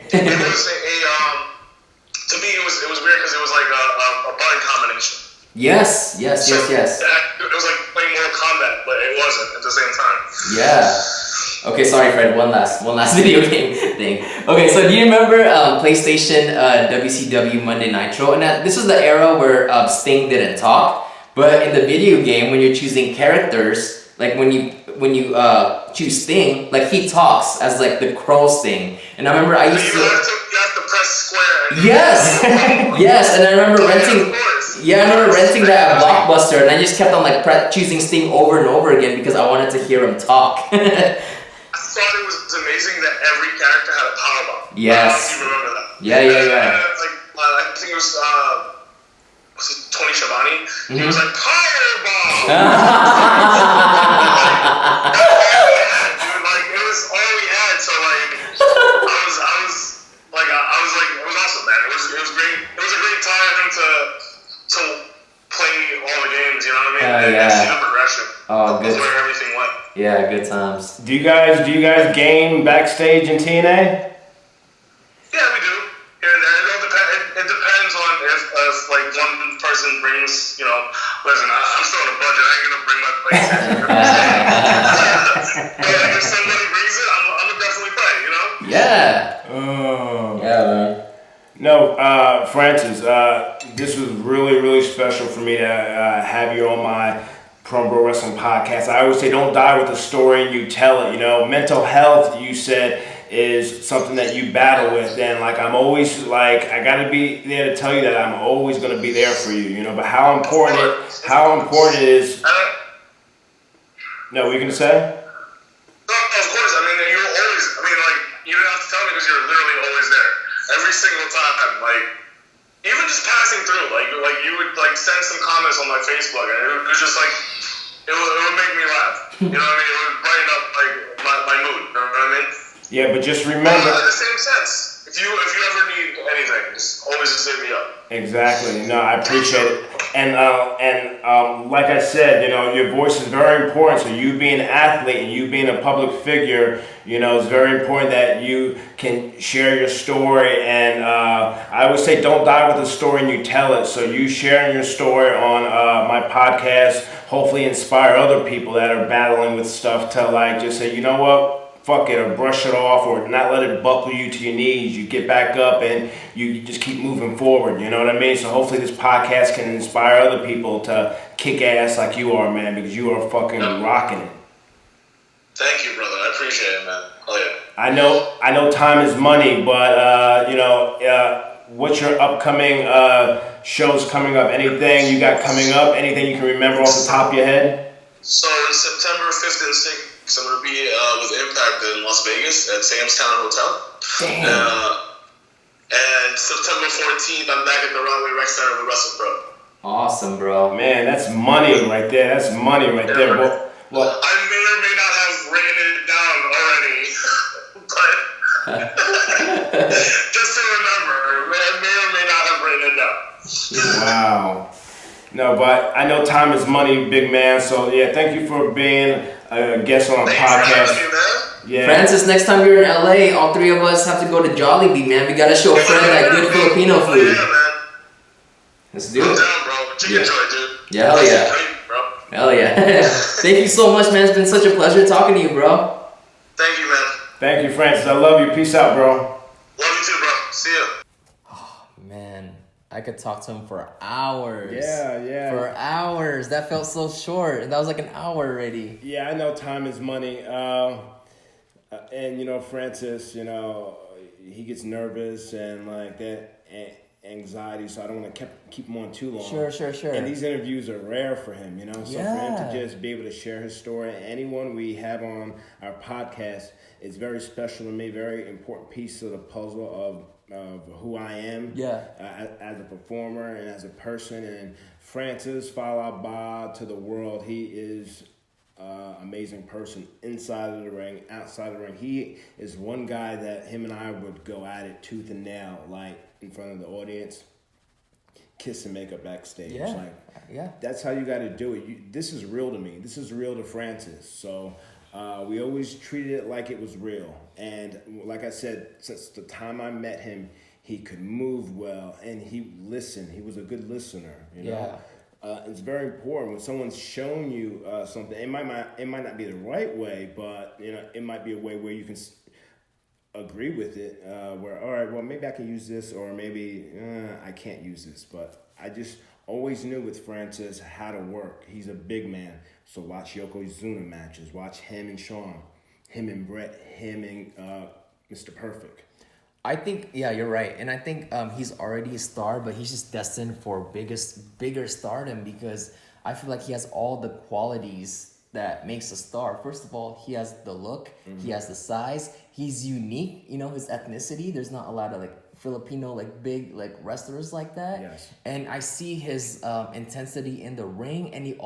It was to me it was weird because it was like a button combination. Yes. It was like playing Mortal Kombat, but it wasn't at the same time. Yeah. Okay, sorry, Fred. One last video game thing. Okay, so do you remember PlayStation WCW Monday Nitro? And this was the era where Sting didn't talk, but in the video game, when you're choosing characters, like when you choose Sting, like he talks as like the Crow Sting. And I remember I used to. You have to press square. Yes, yes, and I remember renting. Yeah, I remember renting that at Blockbuster, and I just kept on like choosing Sting over and over again because I wanted to hear him talk. I thought it was amazing that every character had a power bomb. Yes. You remember that? Yeah. I think it was it Tony Schiavone? Mm-hmm. He was like power bomb. It was all we had. So like, I was like, it was awesome, man. It was great. It was a great time to play all the games. You know what I mean? And see the progression. Oh, good. That's where everything went. Yeah, good times. Do you guys game backstage in TNA? Yeah, we do. Here and there. It depends on if like one person brings, you know, listen, I'm still on a budget. I ain't gonna bring my place in. But like, if somebody brings it, I'm gonna definitely play. You know? Yeah. Oh. Yeah, man. No, Francis, this was really, really special for me to have you on my Pro Wrestling podcast. I always say don't die with the story and you tell it. You know, mental health, you said, is something that you battle with, and like I'm always like I gotta be there to tell you that I'm always gonna be there for you. You know, but how important it is. No, what are you gonna say? No, of course. I mean, you're always. I mean, like you don't have to tell me because you're literally always there every single time. Like even just passing through, like you would like send some comments on my Facebook, and it was just like. It would make me laugh. You know what I mean? It would brighten up like my mood. You know what I mean? Yeah, but just remember. In the same sense, if you ever need anything, just always just hit me up. Exactly. No, I appreciate it. And like I said, you know, your voice is very important. So you being an athlete and you being a public figure, you know, it's very important that you can share your story. And I always say, don't die with the story and you tell it. So you sharing your story on my podcast, hopefully inspire other people that are battling with stuff to like just say, you know what? Fuck it, or brush it off, or not let it buckle you to your knees. You get back up and you just keep moving forward, you know what I mean? So hopefully this podcast can inspire other people to kick ass like you are, man, because you are fucking rocking it. Thank you, brother. I appreciate it, man. Oh, yeah. I know time is money, but, you know, what's your upcoming shows coming up? Anything you got coming up? Anything you can remember off the top of your head? So in September 5th and 6th, I'm going to be with Impact in Las Vegas at Sam's Town Hotel. Damn. And September 14th, I'm back at the Runway Rec Center with WrestlePro. Awesome, bro. Man, that's money right there. That's money right there. Well, I may or may not have written it down already, but just to remember, I may or may not have written it down. Wow. No, but I know time is money, big man. So yeah, thank you for being a guest on our podcast. You, yeah. Francis, next time you're in LA, all three of us have to go to Jollibee, man. We gotta show Fred that good Filipino food. Yeah, man. Let's do I'm it. down, bro. Chicken joy, dude. Yeah, hell yeah. Great, bro. Hell yeah. Thank you so much, man. It's been such a pleasure talking to you, bro. Thank you, man. Thank you, Francis. I love you. Peace out, bro. Love you too, bro. See ya. Man, I could talk to him for hours. Yeah. For hours. That felt so short. That was like an hour already. Yeah, I know time is money. And, you know, Francis, you know, he gets nervous and like that. anxiety, so I don't want to keep him on too long. Sure. And these interviews are rare for him, So for him to just be able to share his story, anyone we have on our podcast, it's very special to me, very important piece of the puzzle of who I am as a performer and as a person. And Francis, Fallah, Bahh to the world, he is amazing person inside of the ring, outside of the ring. He is one guy that him and I would go at it tooth and nail, like in front of the audience, kiss and make up backstage. That's how you got to do it. This is real to me. This is real to Francis. So we always treated it like it was real. And like I said, since the time I met him, he could move well and he listened. He was a good listener. You know? It's very important when someone's shown you something. It might not be the right way, but it might be a way where you can agree with it. Where all right, well maybe I can use this, or maybe I can't use this. But I just always knew with Francis how to work. He's a big man, so watch Yokozuna matches. Watch him and Sean, him and Brett, him and Mr. Perfect. I think, you're right. And I think he's already a star, but he's just destined for bigger stardom because I feel like he has all the qualities that makes a star. First of all, he has the look, he has the size, he's unique, his ethnicity. There's not a lot of Filipino big wrestlers like that. Yes. And I see his intensity in the ring, and he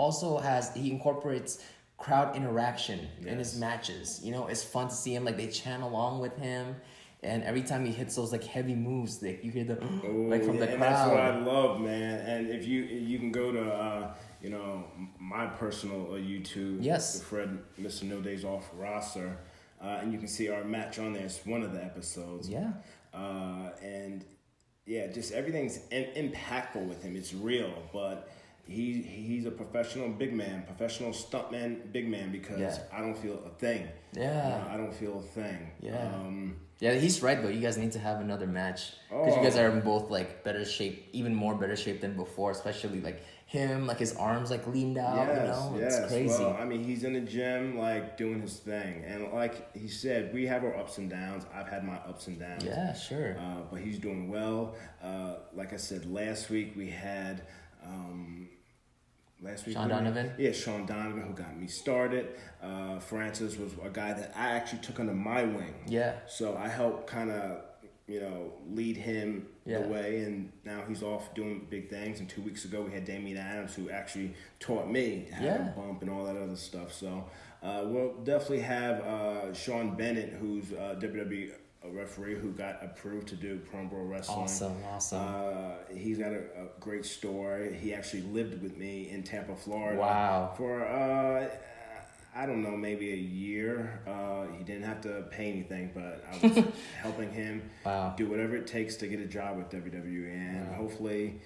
incorporates crowd interaction in his matches. It's fun to see him, they chant along with him. And every time he hits those heavy moves, you hear the from the crowd. And that's what I love, man. And if you can go to my personal YouTube, the Fred Mr. No Days Off roster, and you can see our match on there. It's one of the episodes. Yeah. Just everything's impactful with him. It's real, but he's a professional big man, professional stuntman big man, because I don't feel a thing. I don't feel a thing. He's right though. You guys need to have another match because you guys are in both better shape, even more better shape than before. Especially him, his arms leaned out. It's crazy. Well, I mean, he's in the gym doing his thing, and like he said, we have our ups and downs. I've had my ups and downs. Yeah, sure. But he's doing well. Like I said, last week we had. Sean Donovan? Yeah, Sean Donovan, who got me started. Francis was a guy that I actually took under my wing. Yeah. So I helped kind of, lead him the way, and now he's off doing big things. And 2 weeks ago, we had Damian Adams, who actually taught me how to bump and all that other stuff. So we'll definitely have Sean Bennett, who's WWE referee who got approved to do Pro Wrestling. Awesome. He's got a great story. He actually lived with me in Tampa, Florida. Wow. For I don't know, maybe a year. He didn't have to pay anything, but I was helping him do whatever it takes to get a job with WWE, and hopefully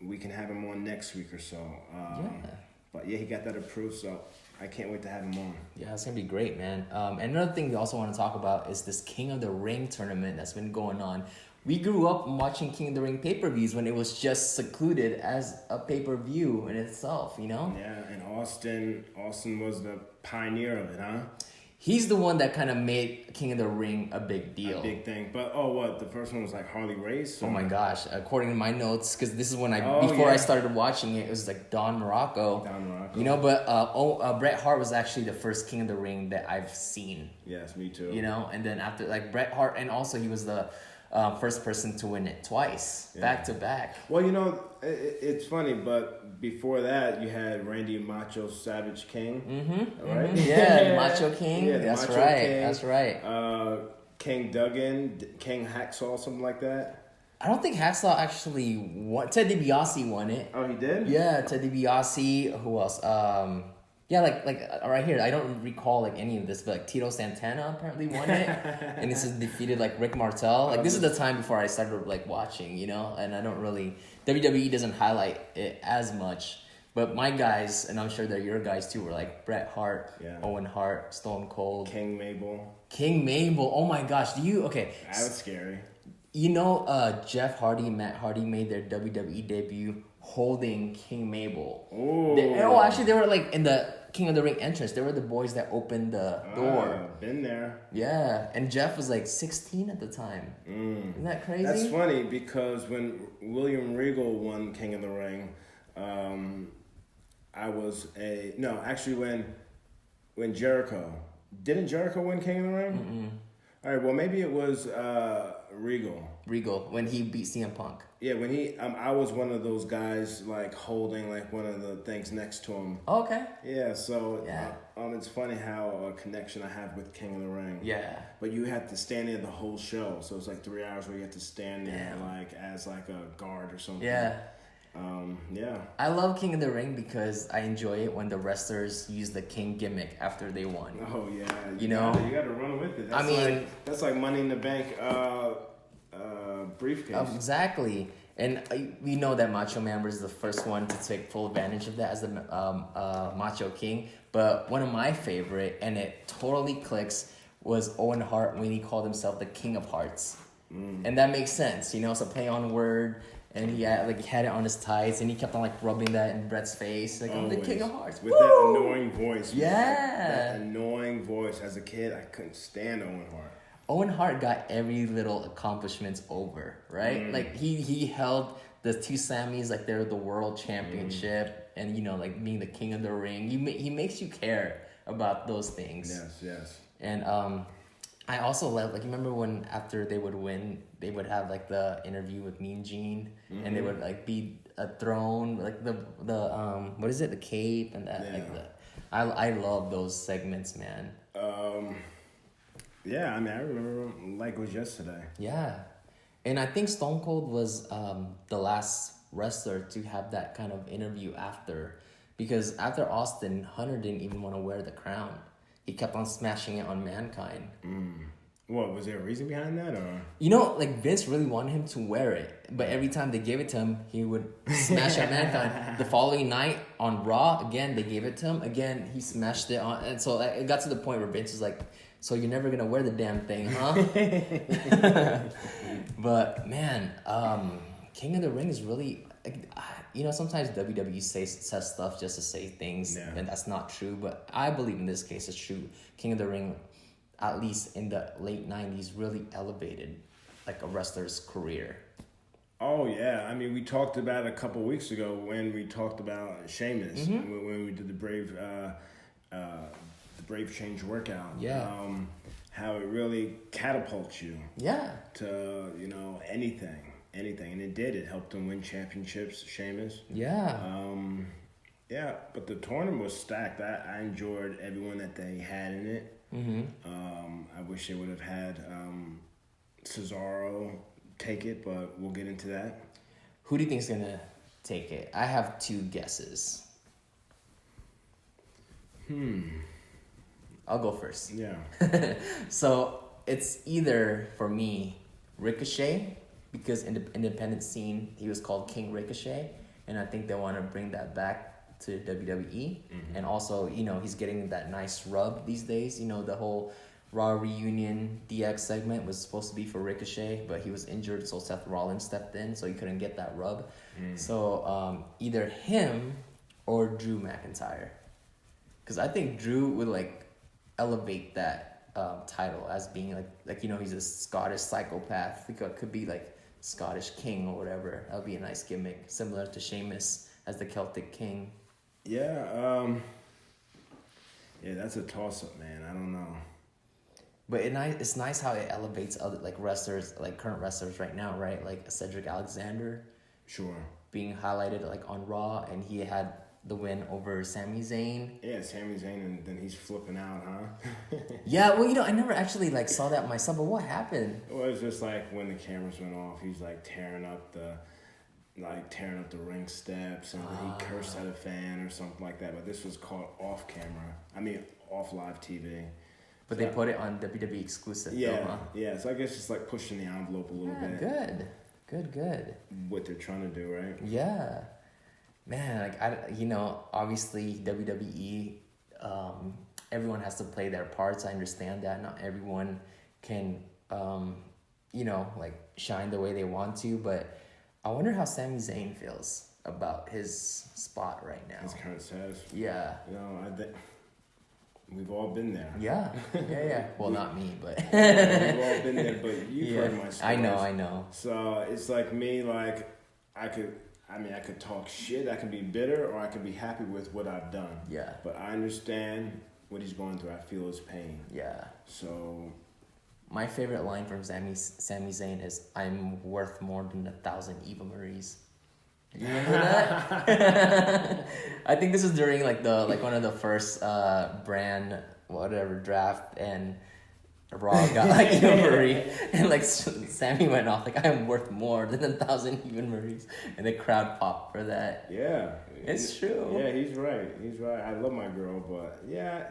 we can have him on next week or so. But he got that approved, so I can't wait to have him on. Yeah, it's going to be great, man. And another thing we also want to talk about is this King of the Ring tournament that's been going on. We grew up watching King of the Ring pay-per-views when it was just secluded as a pay-per-view in itself, Yeah, and Austin was the pioneer of it, huh? He's the one that kind of made King of the Ring a big deal. A big thing. But, the first one was Harley Race? Oh my gosh. According to my notes, because this is when I started watching it, it was Don Morocco. But Bret Hart was actually the first King of the Ring that I've seen. Yes, me too. And then after, Bret Hart, and also he was the first person to win it twice, back to back. Well, it's funny, but before that, you had Randy Macho Savage King, right? Yeah, Macho King. That's Macho right. King. That's right. King Duggan, King Hacksaw, something like that. I don't think Hacksaw actually won. Ted DiBiase won it. Oh, he did? Yeah, Ted DiBiase. Who else? Right here, I don't recall any of this, but Tito Santana apparently won it, and this is defeated Rick Martel. This is the time before I started watching, and I don't really WWE doesn't highlight it as much. But my guys, and I'm sure they're your guys too, were Bret Hart, Owen Hart, Stone Cold, King Mabel. Oh my gosh, okay? That was scary. Jeff Hardy and Matt Hardy made their WWE debut holding King Mabel. Oh. Actually, they were like in the King of the Ring entrance. They were the boys that opened the door. Been there. Yeah, and Jeff was like 16 at the time. Isn't that crazy? That's funny because when William Regal won King of the Ring, when Jericho didn't Jericho win King of the Ring? Mm-mm. All right, well maybe it was Regal. Regal when he beat CM Punk. Yeah, when he I was one of those guys like holding like one of the things next to him. Oh, okay. Yeah, so it's funny how a connection I have with King of the Ring. Yeah. But you had to stand there the whole show, so it's like 3 hours where you had to stand there like as like a guard or something. Yeah. Yeah. I love King of the Ring because I enjoy it when the wrestlers use the King gimmick after they won. Oh yeah. You know? You got to run with it. That's like Money in the Bank briefcase. Exactly. And we know that Macho Man was the first one to take full advantage of that as the Macho King. But one of my favorite, and it totally clicks, was Owen Hart when he called himself the King of Hearts. And that makes sense, you know, it's a play on word. And he had it on his tights, and he kept on like rubbing that in Brett's face, like I'm the King of Hearts. With that annoying voice. Yeah. That annoying voice. As a kid, I couldn't stand Owen Hart. Owen Hart got every little accomplishments over, right? Like he held the two Sammys like they're the world championship, and you know, like being the King of the Ring. He makes you care about those things. Yes. And I also love, like, you remember when after they would win, they would have like the interview with Mean Gene, and they would like be a throne, like the what is it, the cape and that. Yeah. I love those segments, man. Yeah, I mean, I remember them like it was yesterday. Yeah. And I think Stone Cold was the last wrestler to have that kind of interview after. Because after Austin, Hunter didn't even want to wear the crown. He kept on smashing it on Mankind. What, was there a reason behind that, or? You know, like Vince really wanted him to wear it. But every time they gave it to him, he would smash at Mankind. The following night on Raw, again, they gave it to him. Again, he smashed it on. And so it got to the point where Vince was like, so you're never going to wear the damn thing, huh? But, man, King of the Ring is really... You know, sometimes WWE says stuff just to say things, and that's not true. But I believe in this case it's true. King of the Ring, at least in the late 90s, really elevated like a wrestler's career. Oh, yeah. I mean, we talked about it a couple weeks ago when we talked about Sheamus, when we did the Brave Change workout. Yeah. How it really catapults you. Yeah. To, you know, anything. And it did. It helped him win championships, Sheamus. Yeah. Yeah, but the tournament was stacked. I enjoyed everyone that they had in it. I wish they would have had Cesaro take it, but we'll get into that. Who do you think is going to take it? I have two guesses. I'll go first. Yeah. So it's either, for me, Ricochet, because in the independent scene, he was called King Ricochet, and I think they want to bring that back to WWE. And also, you know, he's getting that nice rub these days. You know, the whole Raw Reunion DX segment was supposed to be for Ricochet, but he was injured, so Seth Rollins stepped in, so he couldn't get that rub. So either him or Drew McIntyre, because I think Drew would like elevate that title as being like you know, he's a Scottish psychopath. He could be like Scottish King or whatever. That would be a nice gimmick, similar to Sheamus as the Celtic King. Yeah, yeah, that's a toss-up, man. I don't know. But it's nice how it elevates other like wrestlers, like current wrestlers right now, right? Like Cedric Alexander. Sure. Being highlighted like on Raw, and he had the win over Sami Zayn. Yeah, Sami Zayn, and then he's flipping out, huh? Yeah, well, you know, I never actually like saw that myself, but what happened? Well, it was just like when the cameras went off, he's like tearing up the ring steps, and he cursed at a fan or something like that. But this was caught off camera. I mean, off live TV. But so they put it on WWE exclusive. Yeah, though, huh? Yeah. So I guess it's like pushing the envelope a little bit. Good. What they're trying to do, right? Yeah, man. Like you know, obviously WWE, everyone has to play their parts. I understand that not everyone can, you know, like shine the way they want to. But I wonder how Sami Zayn feels. about his spot right now. His current status. Yeah. You know, I think we've all been there. Yeah. Well, not me, but we've all been there. But you've heard my stories. I know. So it's like me. Like I could talk shit. I can be bitter, or I can be happy with what I've done. Yeah. But I understand what he's going through. I feel his pain. Yeah. So. My favorite line from Sami Zayn is, "I'm worth more than 1,000 Eva Maries." You remember that? I think this is during one of the first brand whatever draft, and Raw got like Eva Marie, and like Sammy went off like, "I'm worth more than 1,000 Eva Maries," and the crowd popped for that. Yeah, it's true. Yeah, he's right. I love my girl, but yeah,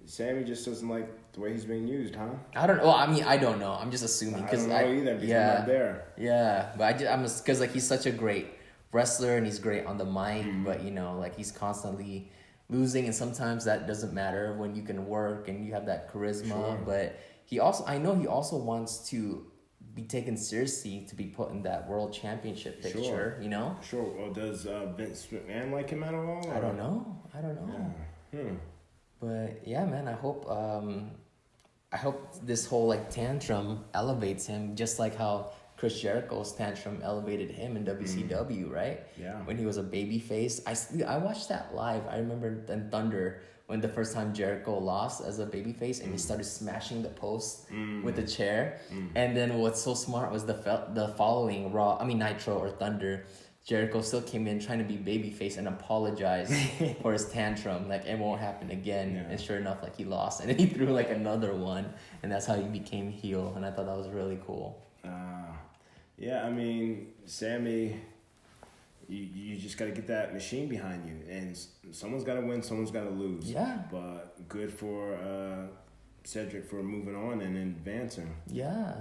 Sammy just doesn't like the way he's being used, huh? I don't know. Well, I mean, I don't know. I'm just assuming because I don't know either. Because I'm not there. Yeah, but I'm because like he's such a great wrestler and he's great on the mic, but you know, like he's constantly losing, and sometimes that doesn't matter when you can work and you have that charisma. Sure. But I know he also wants to be taken seriously, to be put in that world championship picture. Sure. You know. Sure. Well, does Vince McMahon like him at all? Or? I don't know. Yeah. But yeah, man, I hope this whole like tantrum elevates him, just like how Chris Jericho's tantrum elevated him in WCW, right? Yeah. When he was a babyface. I watched that live. I remember in Thunder when the first time Jericho lost as a babyface and he started smashing the post with the chair. And then what's so smart was the following Nitro or Thunder, Jericho still came in trying to be babyface and apologize for his tantrum. Like, it won't happen again. Yeah. And sure enough, like, he lost. And then he threw, like, another one. And that's how he became heel. And I thought that was really cool. Yeah, I mean, Sammy, you just got to get that machine behind you. And someone's got to win, someone's got to lose. Yeah. But good for Cedric for moving on and advancing. Yeah.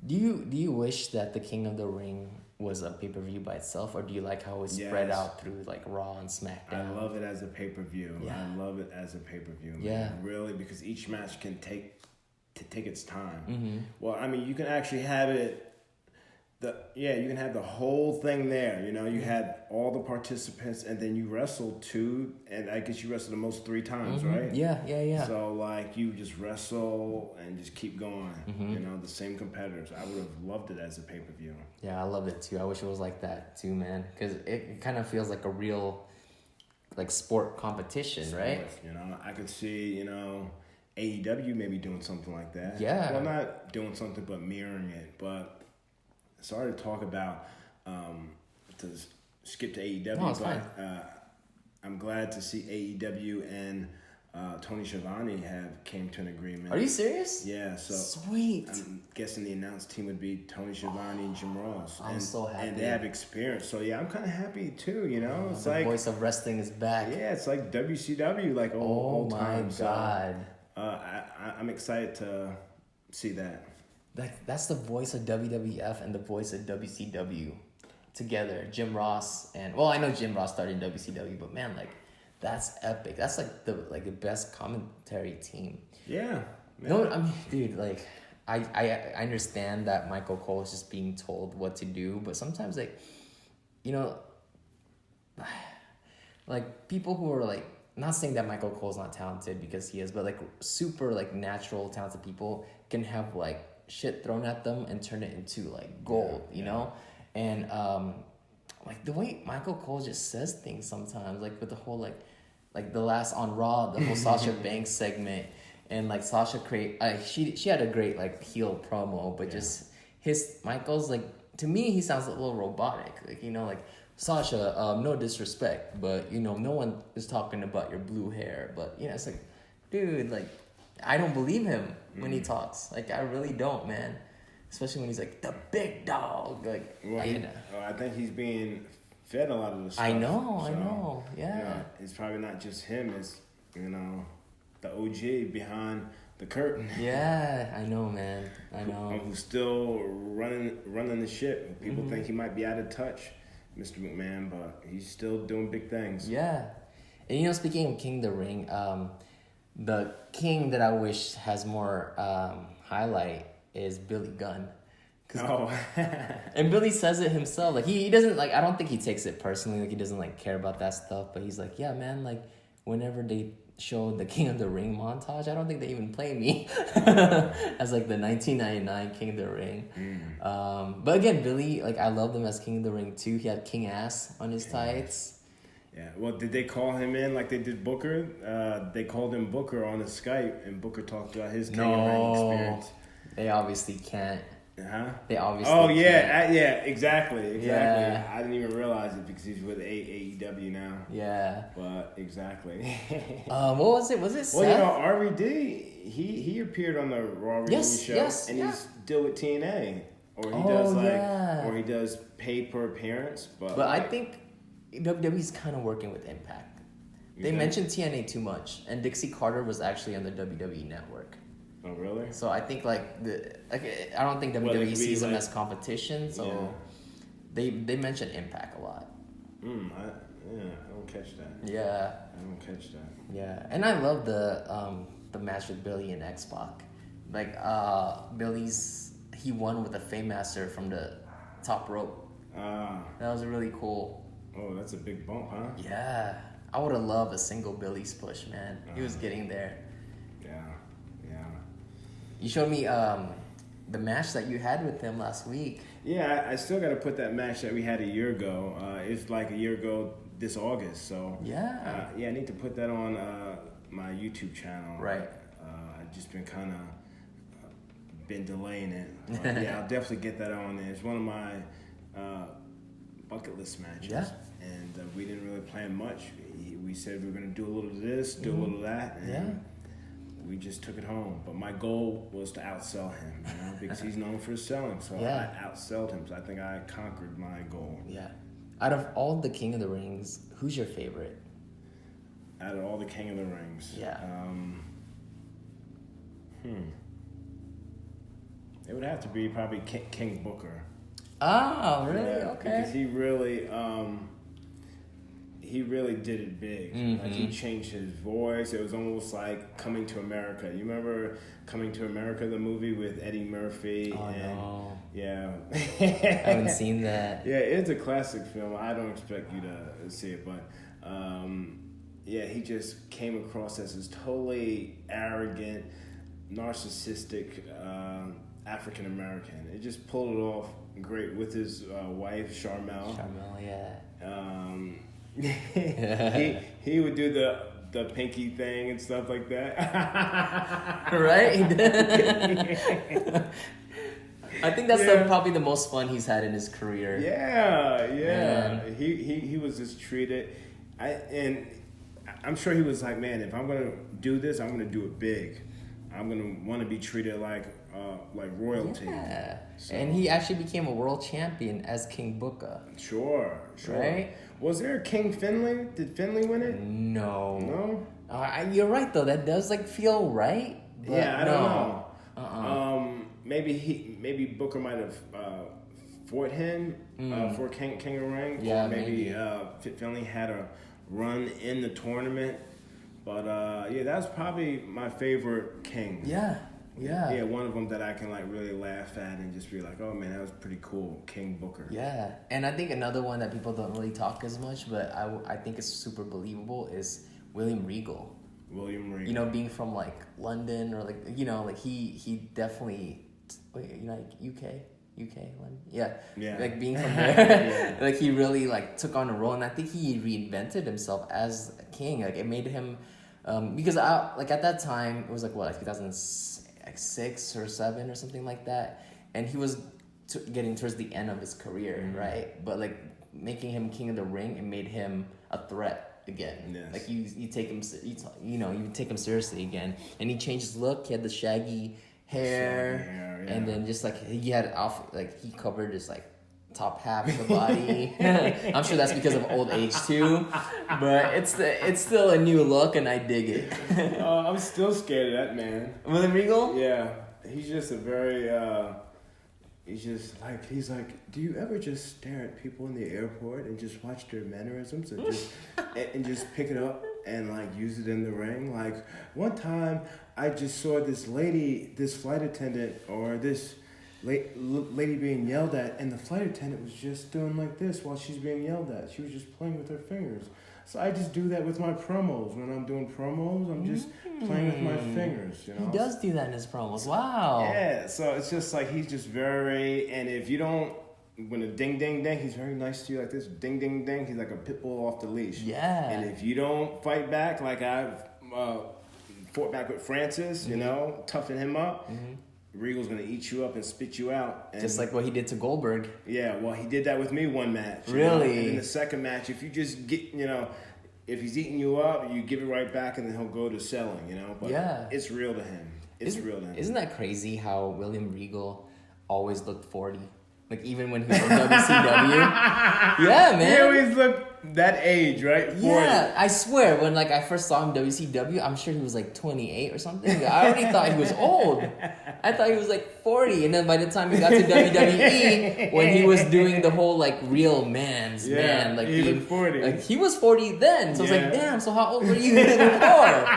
Do you wish that the King of the Ring was a pay-per-view by itself, or do you like how it's spread out through like Raw and SmackDown? I love it as a pay-per-view. Yeah. I love it as a pay-per-view. Yeah. Really, because each match can take its time. Mm-hmm. Well, I mean, you can actually have it. You can have the whole thing there. You know, you had all the participants, and then you wrestled 2, and I guess you wrestled the most 3 times, right? Yeah. So like you just wrestle and just keep going. You know, the same competitors. I would have loved it as a pay-per-view. Yeah, I loved it too. I wish it was like that too, man, because it kind of feels like a real, like, sport competition, right? You know, I could see AEW maybe doing something like that. Yeah. Well, not doing something, but mirroring it. But sorry to talk about to skip to AEW, no, it's fine. I'm glad to see AEW and Tony Schiavone came to an agreement. Are you serious? Yeah, so sweet. I'm guessing the announced team would be Tony Schiavone and Jim Ross. I'm so happy. And they have experience, so yeah, I'm kind of happy too. You know, it's the like voice of wrestling is back. Yeah, it's like WCW, like old time. Oh my god! So, I'm excited to see that. That's the voice of WWF and the voice of WCW together. Jim Ross I know Jim Ross started in WCW, but man, like, that's epic. That's like the best commentary team. Yeah. No, I mean, dude, like, I understand that Michael Cole is just being told what to do, but sometimes, like, you know, like, people who are like, not saying that Michael Cole's not talented, because he is, but like super like natural talented people can have like shit thrown at them and turn it into like gold, you know? And like the way Michael Cole just says things sometimes, like with the whole like the last on Raw, the whole Sasha Banks segment, and like Sasha she had a great like heel promo, but just Michael's, like, to me he sounds a little robotic, like, you know, like, Sasha, no disrespect, but, you know, no one is talking about your blue hair, but, you know, it's like, dude, like, I don't believe him when he talks. Like, I really don't, man. Especially when he's like, the big dog. Like, well, I think he's being fed a lot of the stuff. I know, yeah. You know, it's probably not just him, it's, you know, the OG behind the curtain. Yeah, I know, man. I know. Who's still running the ship. People think he might be out of touch, Mr. McMahon, but he's still doing big things. Yeah. And, you know, speaking of King of the Ring, the king that I wish has more highlight is Billy Gunn. Oh. And Billy says it himself. Like he doesn't like. I don't think he takes it personally. Like he doesn't like care about that stuff. But he's like, yeah, man. Like whenever they show the King of the Ring montage, I don't think they even play me as like the 1999 King of the Ring. But again, Billy, like I loved him as King of the Ring too. He had king ass on his tights. Yeah, well, did they call him in like they did Booker? They called him Booker on the Skype, and Booker talked about his King of the Ring experience. They obviously can't. Huh? They obviously. Oh yeah, can't. yeah, exactly. Yeah. I didn't even realize it because he's with AEW now. Yeah. But exactly. What was it? Was it Seth? Well, you know, RVD, he appeared on the Raw Review show, and he's still with TNA, or he does pay per appearance. But I think WWE's kind of working with Impact. They mentioned TNA too much, and Dixie Carter was actually on the WWE Network. Oh really? So I think I don't think WWE sees them as competition. So they mention Impact a lot. I don't catch that. Yeah. I don't catch that. Yeah, and I love the match with Billy and X-Pac. Like he won with a Fame Master from the top rope. That was really cool. Oh, that's a big bump, huh? Yeah, I would have loved a single Billy's push, man. He was getting there. Yeah. You showed me the match that you had with him last week. Yeah, I still got to put that match that we had a year ago. It's like a year ago this August, so yeah, I need to put that on my YouTube channel. Right. I've just been kind of been delaying it. Yeah, I'll definitely get that on there. It's one of my bucket list matches. Yeah. And we didn't really plan much. We said we were going to do a little of this, do a little of that, and we just took it home. But my goal was to outsell him, because he's known for his selling. So I outsold him. So I think I conquered my goal. Yeah. Out of all the King of the Rings, who's your favorite? Out of all the King of the Rings. Yeah. It would have to be probably King Booker. Oh, really? Yeah, okay. Because he really did it big. Like he changed his voice. It was almost like Coming to America. You remember Coming to America, the movie with Eddie Murphy? Oh, no. Yeah. I haven't seen that. Yeah, it's a classic film. I don't expect you to see it, but he just came across as this totally arrogant, narcissistic African American. It just pulled it off great with his wife Charmel. Charmel, yeah. He would do the pinky thing and stuff like that. Right? I think that's probably the most fun he's had in his career. Yeah. He was just treated. I'm sure he was like, man, if I'm gonna do this, I'm gonna do it big. I'm gonna want to be treated like royalty. Yeah. So. And he actually became a world champion as King Booker. Sure. Right? Was there a King Finlay? Did Finlay win it? No. You're right though. That does feel right. But yeah, I don't know. Maybe Booker might have fought him for King of the Ring. Yeah, or maybe Finlay had a run in the tournament. But that's probably my favorite King. Yeah. Yeah, one of them that I can really laugh at and just be like, oh man, that was pretty cool, King Booker. Yeah, and I think another one that people don't really talk as much, but I think is super believable is William Regal. William Regal. Being from London or he definitely UK, London. Yeah. Being from there, he really took on a role, and I think he reinvented himself as a king. It made him, because at that time it was 2006 or 2007 or something like that, and he was getting towards the end of his career, right? But making him King of the Ring, it made him a threat again. Yes. You take him, you take him seriously again, and he changed his look. He had the shaggy hair, and then just he had he covered his top half of the body. I'm sure that's because of old age too, but it's still a new look, and I dig it. I'm still scared of that man. William Regal? Yeah, he's just a very. He's like, do you ever just stare at people in the airport and just watch their mannerisms and just and just pick it up and use it in the ring? One time I just saw this lady, this flight attendant or this lady being yelled at, and the flight attendant was just doing like this while she's being yelled at. She was just playing with her fingers. So I just do that with my promos. When I'm doing promos, I'm just playing with my fingers, you know? He does do that in his promos. Wow. Yeah, so it's just like he's just very, and if you don't, when a ding, ding, ding, he's very nice to you like this. Ding, ding, ding, he's like a pit bull off the leash. Yeah. And if you don't fight back like I've fought back with Francis, you know, toughen him up, Regal's going to eat you up and spit you out. And just like what he did to Goldberg. Yeah, well, he did that with me one match. Really? And in the second match, if you just get, if he's eating you up, you give it right back and then he'll go to selling, But it's real to him. Isn't that crazy how William Regal always looked 40? Like, even when he was in WCW? Yeah, man. He always looked that age, right? 40. Yeah, I swear, when I first saw him in WCW, I'm sure he was 28 or something. I already thought he was old. I thought he was 40. And then by the time he got to WWE, when he was doing the whole real man's man, he was 40. He was 40 then. So I was damn, so how old were you before?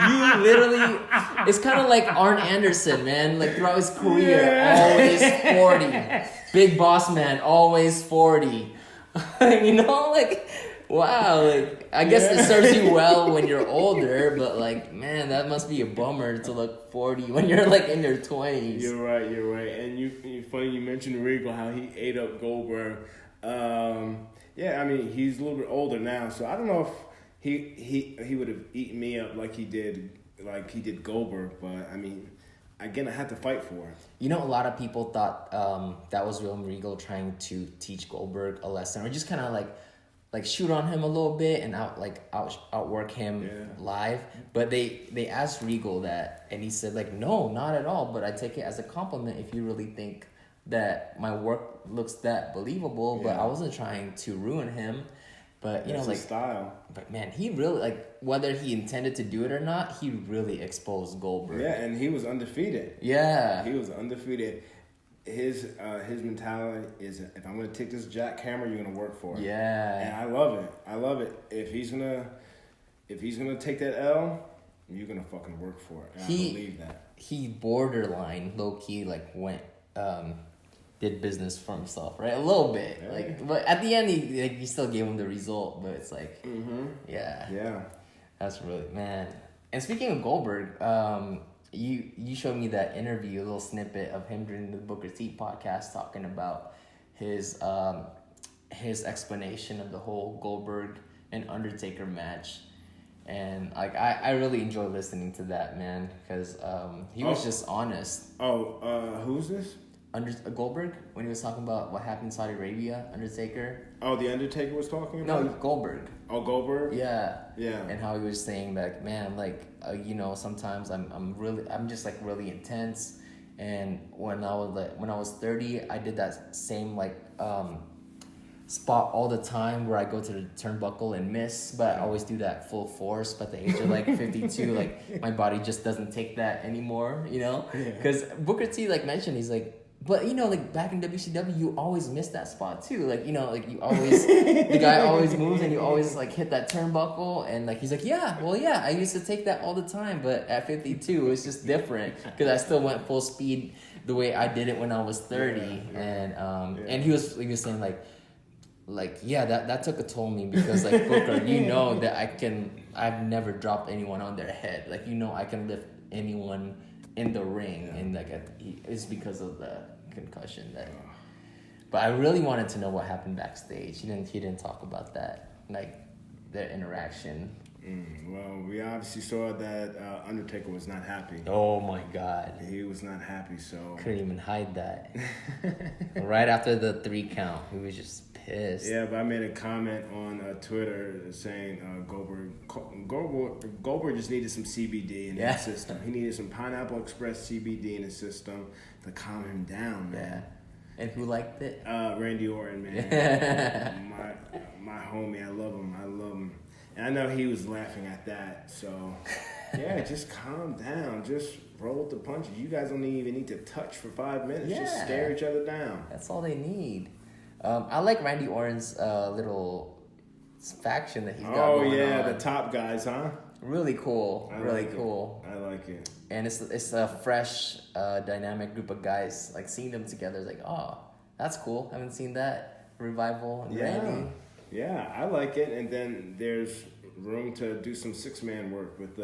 You literally, it's kind of like Arn Anderson, man. Throughout his career, always 40. Big Boss Man, always 40. Wow, I guess it serves you well when you're older, but man, that must be a bummer to look 40 when you're in your 20s. You're right. And you funny you mentioned Regal, how he ate up Goldberg. He's a little bit older now, so I don't know if he would have eaten me up like he did Goldberg, but again, I had to fight for it. A lot of people thought that was William Regal trying to teach Goldberg a lesson, or just kind of shoot on him a little bit and outwork him live. But they asked Regal that, and he said no, not at all. But I take it as a compliment if you really think that my work looks that believable. Yeah. But I wasn't trying to ruin him. But That's his style. But man, he really whether he intended to do it or not, he really exposed Goldberg. Yeah, and he was undefeated. Yeah, he was undefeated. His mentality is, if I'm gonna take this jackhammer, you're gonna work for it. Yeah, and I love it. If he's gonna take that L, you're gonna fucking work for it. And I believe that. He borderline low key went. Did business for himself, right? A little bit, but at the end, he still gave him the result. But it's yeah, that's really, man. And speaking of Goldberg, you showed me that interview, a little snippet of him during the Booker T podcast talking about his explanation of the whole Goldberg and Undertaker match, and I really enjoy listening to that, man, because he was just honest. Who's this? Goldberg, when he was talking about what happened in Saudi Arabia, Undertaker. Oh, the Undertaker was talking about? No, Goldberg. Oh, Goldberg? Yeah. Yeah. And how he was saying man, sometimes I'm just really intense. And when I was 30, I did that same spot all the time where I go to the turnbuckle and miss, but I always do that full force. But at the age of 52, my body just doesn't take that anymore, Because Booker T mentioned, he's but back in WCW, you always miss that spot too. You always the guy always moves and you always hit that turnbuckle, and he's yeah, I used to take that all the time, but at 52 it's just different because I still went full speed the way I did it when I was 30, and he was saying that took a toll on me because Booker, that I've never dropped anyone on their head, I can lift anyone in the ring, and it's because of the concussion but I really wanted to know what happened backstage. He didn't talk about that, their interaction. Well, we obviously saw that Undertaker was not happy. Oh my God, he was not happy, so couldn't even hide that. Right after the 3 count, he was just pissed. Yeah, but I made a comment on Twitter saying Goldberg just needed some CBD in his system. He needed some Pineapple Express CBD in his system to calm him down, man. Yeah. And who liked it? Randy Orton, man. my homie, I love him. And I know he was laughing at that, so yeah, just calm down. Just roll with the punches. You guys don't even need to touch for 5 minutes. Yeah. Just stare each other down. That's all they need. I like Randy Orton's little faction that he's got going on. The top guys, huh? Really cool. Really cool. I like it. And it's a fresh, dynamic group of guys. Like seeing them together is like, oh, that's cool. Haven't seen that. Revival and Randy. Yeah, I like it. And then there's room to do some 6-man work with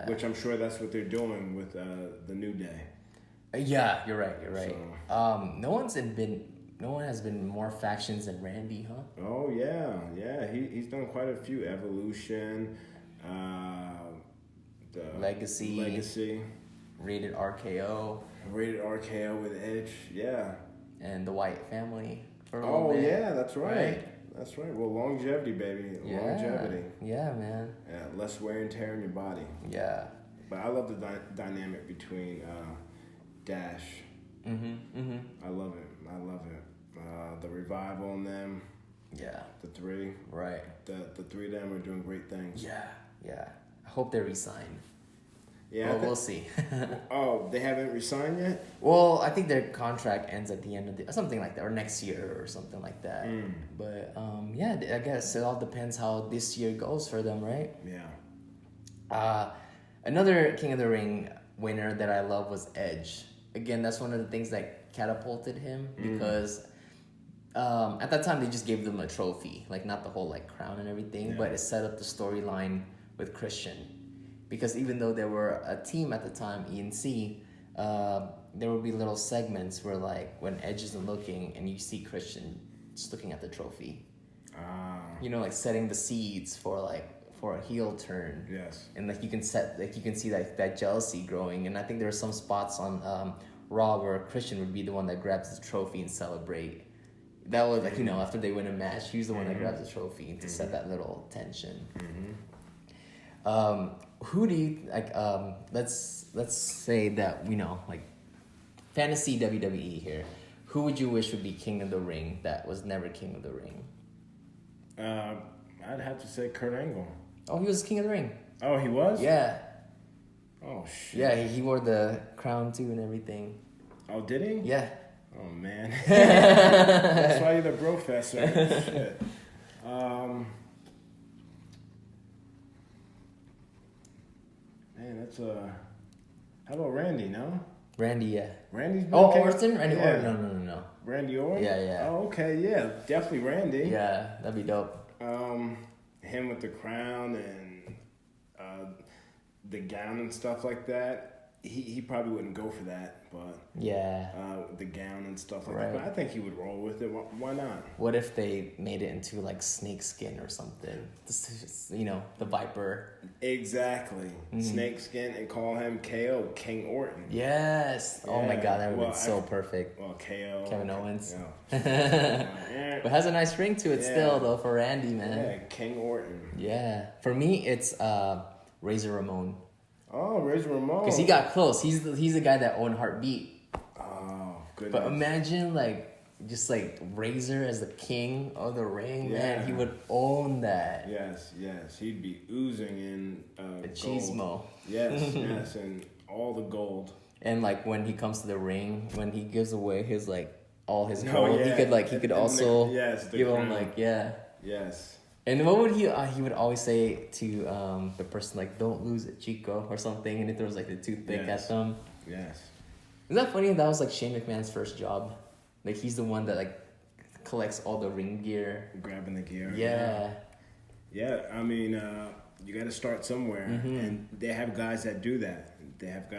which I'm sure that's what they're doing with the New Day. Yeah, you're right. So. No one has been more factions than Randy, huh? Oh yeah. He's done quite a few. Evolution, the Legacy, Rated RKO with Edge. Yeah. And the White Family for a little bit. Yeah, that's right. That's right. Well, longevity, baby. Yeah. Longevity. Yeah, man. Yeah, less wear and tear in your body. Yeah. But I love the dynamic between Dash. I love it. The Revival in them. Yeah. The three. Right. The three of them are doing great things. Yeah. I hope they resign. Yeah. Well, we'll see. Oh, they haven't resigned yet? Well, I think their contract ends at the end of something like that, or next year or something like that. But yeah, I guess it all depends how this year goes for them, right? Yeah. Another King of the Ring winner that I love was Edge. Again, that's one of the things that catapulted him because at that time they just gave them a trophy, like not the whole like crown and everything, but it set up the storyline with Christian. Because even though they were a team at the time, ENC, there would be little segments where like when Edge isn't looking and you see Christian just looking at the trophy. You know, like setting the seeds for a heel turn. Yes. And like you can see that jealousy growing. And I think there are some spots on Raw where Christian would be the one that grabs the trophy and celebrate. That was like, after they win a match, he's the one that grabs the trophy to set that little tension. Who do you like? Let's say that like fantasy WWE here. Who would you wish would be King of the Ring that was never King of the Ring? I'd have to say Kurt Angle. Oh, he was King of the Ring. Oh, he was? Yeah. Oh shit. Yeah, he wore the crown too and everything. Oh, did he? Yeah. Oh man. That's why you're the professor. Shit. Man, that's how about Randy, no? Randy, yeah. Randy's been Orton? Randy Orton? No. Randy Orton? Yeah. Oh, okay, yeah. Definitely Randy. Yeah, that'd be dope. Him with the crown and the gown and stuff like that. He probably wouldn't go for that, but the gown and stuff like that. But I think he would roll with it. Why not? What if they made it into like snake skin or something? Just, the Viper. Exactly. Snake skin and call him KO, King Orton. Yes. Yeah. Oh my God, that would have been so perfect. Well, KO. Kevin Owens. Yeah. But it has a nice ring to it still, though, for Randy, man. Yeah, King Orton. Yeah. For me, it's Razor Ramon. Oh, Razor Ramon. Because he got close. He's the guy that owned Heartbeat. Oh, goodness. But imagine, just Razor as the king of the ring, man. He would own that. Yes. He'd be oozing in the chismo. Yes, and all the gold. And, when he comes to the ring, when he gives away his, all his gold, he could also give him, Yes. And what would he would always say to the person, don't lose it, Chico, or something, and he throws, the toothpick at them. Yes. Isn't that funny? That was, Shane McMahon's first job. He's the one that, collects all the ring gear. Grabbing the gear. Yeah. Yeah, I mean, you got to start somewhere, and they have guys that do that. That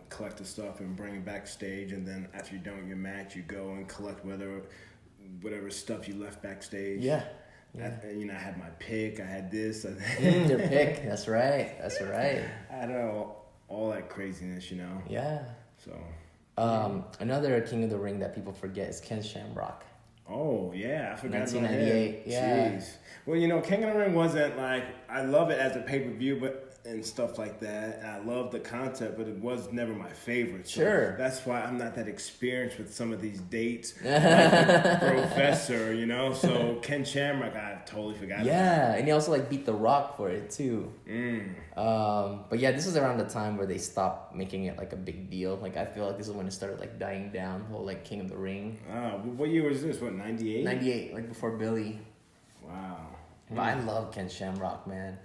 collect the stuff and bring it backstage, and then after you're done with your match, you go and collect whatever stuff you left backstage. Yeah. I had my pick. I had this. Your pick. That's right. I had all that craziness, Yeah. So. Another King of the Ring that people forget is Ken Shamrock. Oh yeah, I forgot 1998. about him. Yeah. Jeez. Well, King of the Ring wasn't I love it as a pay-per-view, and stuff like that. And I love the concept, but it was never my favorite. So sure. That's why I'm not that experienced with some of these dates. Like the Professor, So Ken Shamrock, I totally forgot about. Yeah, and he also beat The Rock for it too. But yeah, this was around the time where they stopped making it a big deal. I feel like this is when it started dying down, the whole King of the Ring. What year was this? What, 98? 98, before Billy. Wow. But I love Ken Shamrock, man.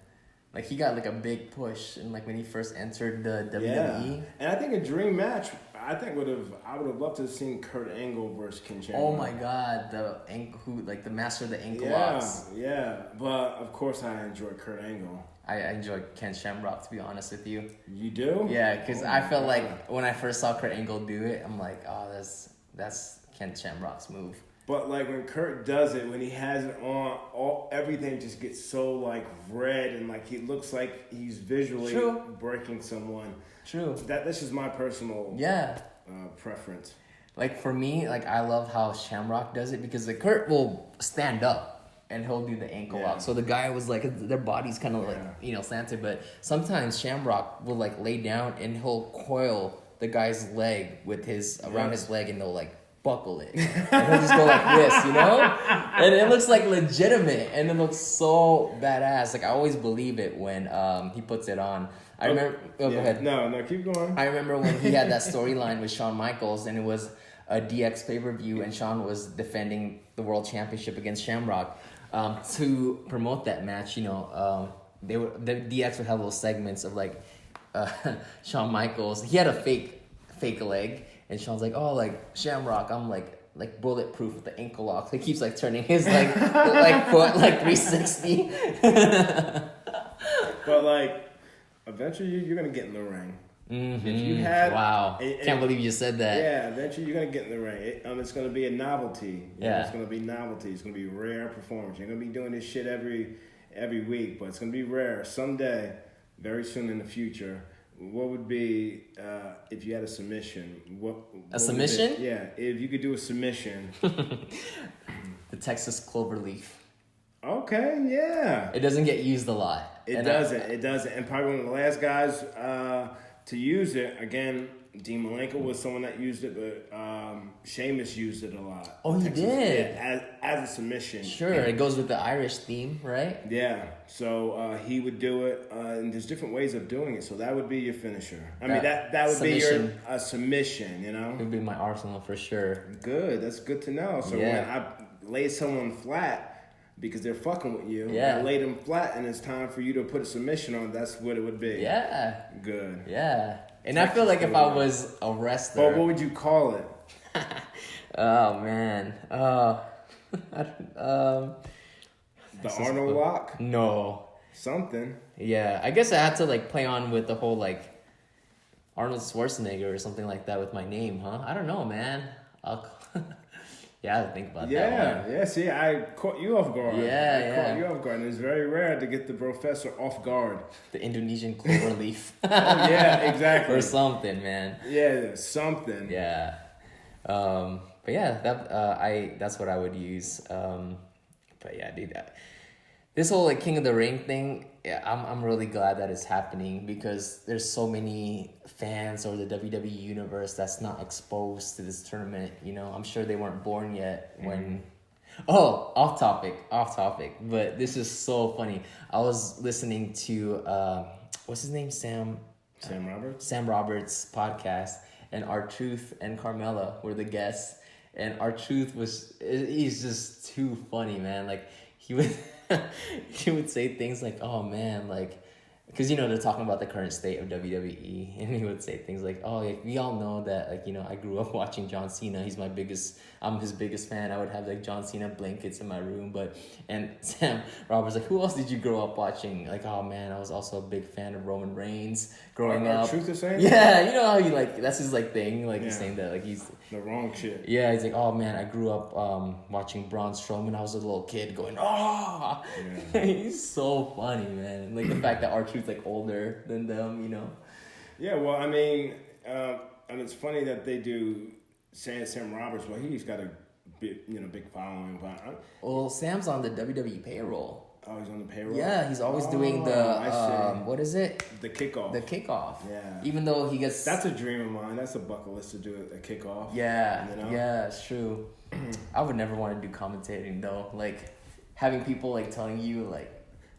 Like he got like a big push, and like when he first entered the WWE. Yeah. And I think a dream match. I would have loved to have seen Kurt Angle versus Ken Shamrock. Oh my God, the master of the ankle Yeah, locks. yeah. But of course, I enjoy Kurt Angle. I enjoy Ken Shamrock, to be honest with you. You do? Yeah, because I felt like when I first saw Kurt Angle do it, I'm like, oh, that's Ken Shamrock's move. But like when Kurt does it, when he has it on, everything just gets so like red and like he looks like he's visually breaking someone. True. That's just my personal preference. Like for me, like I love how Shamrock does it because like Kurt will stand up and he'll do the ankle lock. So the guy was like, their body's kind of like, slanted, but sometimes Shamrock will like lay down and he'll coil the guy's leg with around his leg and they'll like buckle it. And he'll just go like this, And it looks like legitimate and it looks so badass. Like I always believe it when he puts it on. I remember. Go ahead. No, keep going. I remember when he had that storyline with Shawn Michaels, and it was a DX pay-per-view, and Shawn was defending the world championship against Shamrock. To promote that match, the DX would have little segments of like Shawn Michaels. He had a fake leg, and Shawn's like, "Oh, like Shamrock, I'm like bulletproof with the ankle lock." So he keeps like turning his like foot like 360. But like. Eventually, you're gonna get in the ring. Mm-hmm. If you had, can't believe you said that. Yeah, eventually you're gonna get in the ring. It's gonna be a novelty. It's gonna be novelty. It's gonna be rare performance. You're gonna be doing this shit every week, but it's gonna be rare someday, very soon in the future. What would be if you had a submission? What submission? Yeah, if you could do a submission. The Texas Cloverleaf. Okay, yeah. It doesn't get used a lot. It doesn't. And probably one of the last guys to use it, again, Dean Malenko was someone that used it, but Sheamus used it a lot. Oh, he did? Yeah, as a submission. Sure, it goes with the Irish theme, right? Yeah, so he would do it, and there's different ways of doing it, so that would be your finisher. I mean, that would submission. Be your submission, It would be my arsenal for sure. Good, that's good to know. So when I lay someone flat, because they're fucking with you. Yeah. I laid them flat, and it's time for you to put a submission on. That's what it would be. Yeah. Good. Yeah. And I feel like if I was a wrestler. But what would you call it? Oh man. The Arnold lock? No. Something. Yeah. I guess I had to like play on with the whole like Arnold Schwarzenegger or something like that with my name, huh? I don't know, man. Yeah, I had to think about that one. Yeah. See, I caught you off guard. Yeah, caught you off guard. And it's very rare to get the professor off guard. The Indonesian cloverleaf. Yeah, exactly. Or something, man. Yeah, something. Yeah. But yeah, that's what I would use. But yeah, dude, this whole like King of the Ring thing, yeah, I'm really glad that it's happening because there's so many fans or the WWE universe that's not exposed to this tournament. I'm sure they weren't born yet when. Oh, off topic. But this is so funny. I was listening to what's his name, Sam Roberts' podcast, and R-Truth and Carmella were the guests, and R-Truth he's just too funny, man. Like he would say things like, "Oh man, like," because they're talking about the current state of WWE, and he would say things like, "Oh, like, we all know that, like, I grew up watching John Cena. I'm his biggest fan. I would have like John Cena blankets in my room." And Sam Roberts like, "Who else did you grow up watching?" Like, "Oh man, I was also a big fan of Roman Reigns growing up." Truth is saying? Yeah, you know how he like that's his like thing. Like he's saying that like he's the wrong shit. Yeah, he's like, "Oh man, I grew up watching Braun Strowman. I was a little kid going, oh." Yeah. He's so funny, man. Like the fact that R-Truth's like older than them, Yeah, well, I mean, and it's funny that they do Sam Roberts. Well, he's got a big following. But well, Sam's on the WWE payroll. Oh, he's on the payroll? Yeah, he's always doing the, what is it? The kickoff. The kickoff. Yeah. Even though he gets... That's a dream of mine. That's a bucket list to do a kickoff. Yeah, yeah, it's true. I would never want to do commentating, though. Like, having people, like, telling you, like...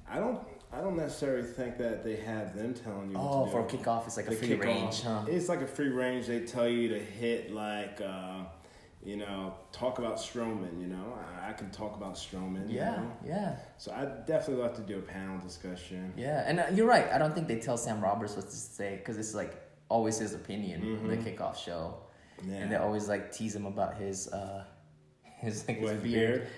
I don't necessarily think that they have them telling you what to do. For a kickoff, it's like a free range, huh? It's like a free range. They tell you to hit, like... you know, talk about Strowman, you know. I can talk about Strowman, you know? Yeah. So I'd definitely love to do a panel discussion. Yeah, and you're right. I don't think they tell Sam Roberts what to say because it's like always his opinion, the kickoff show. Yeah. And they always like tease him about his beard.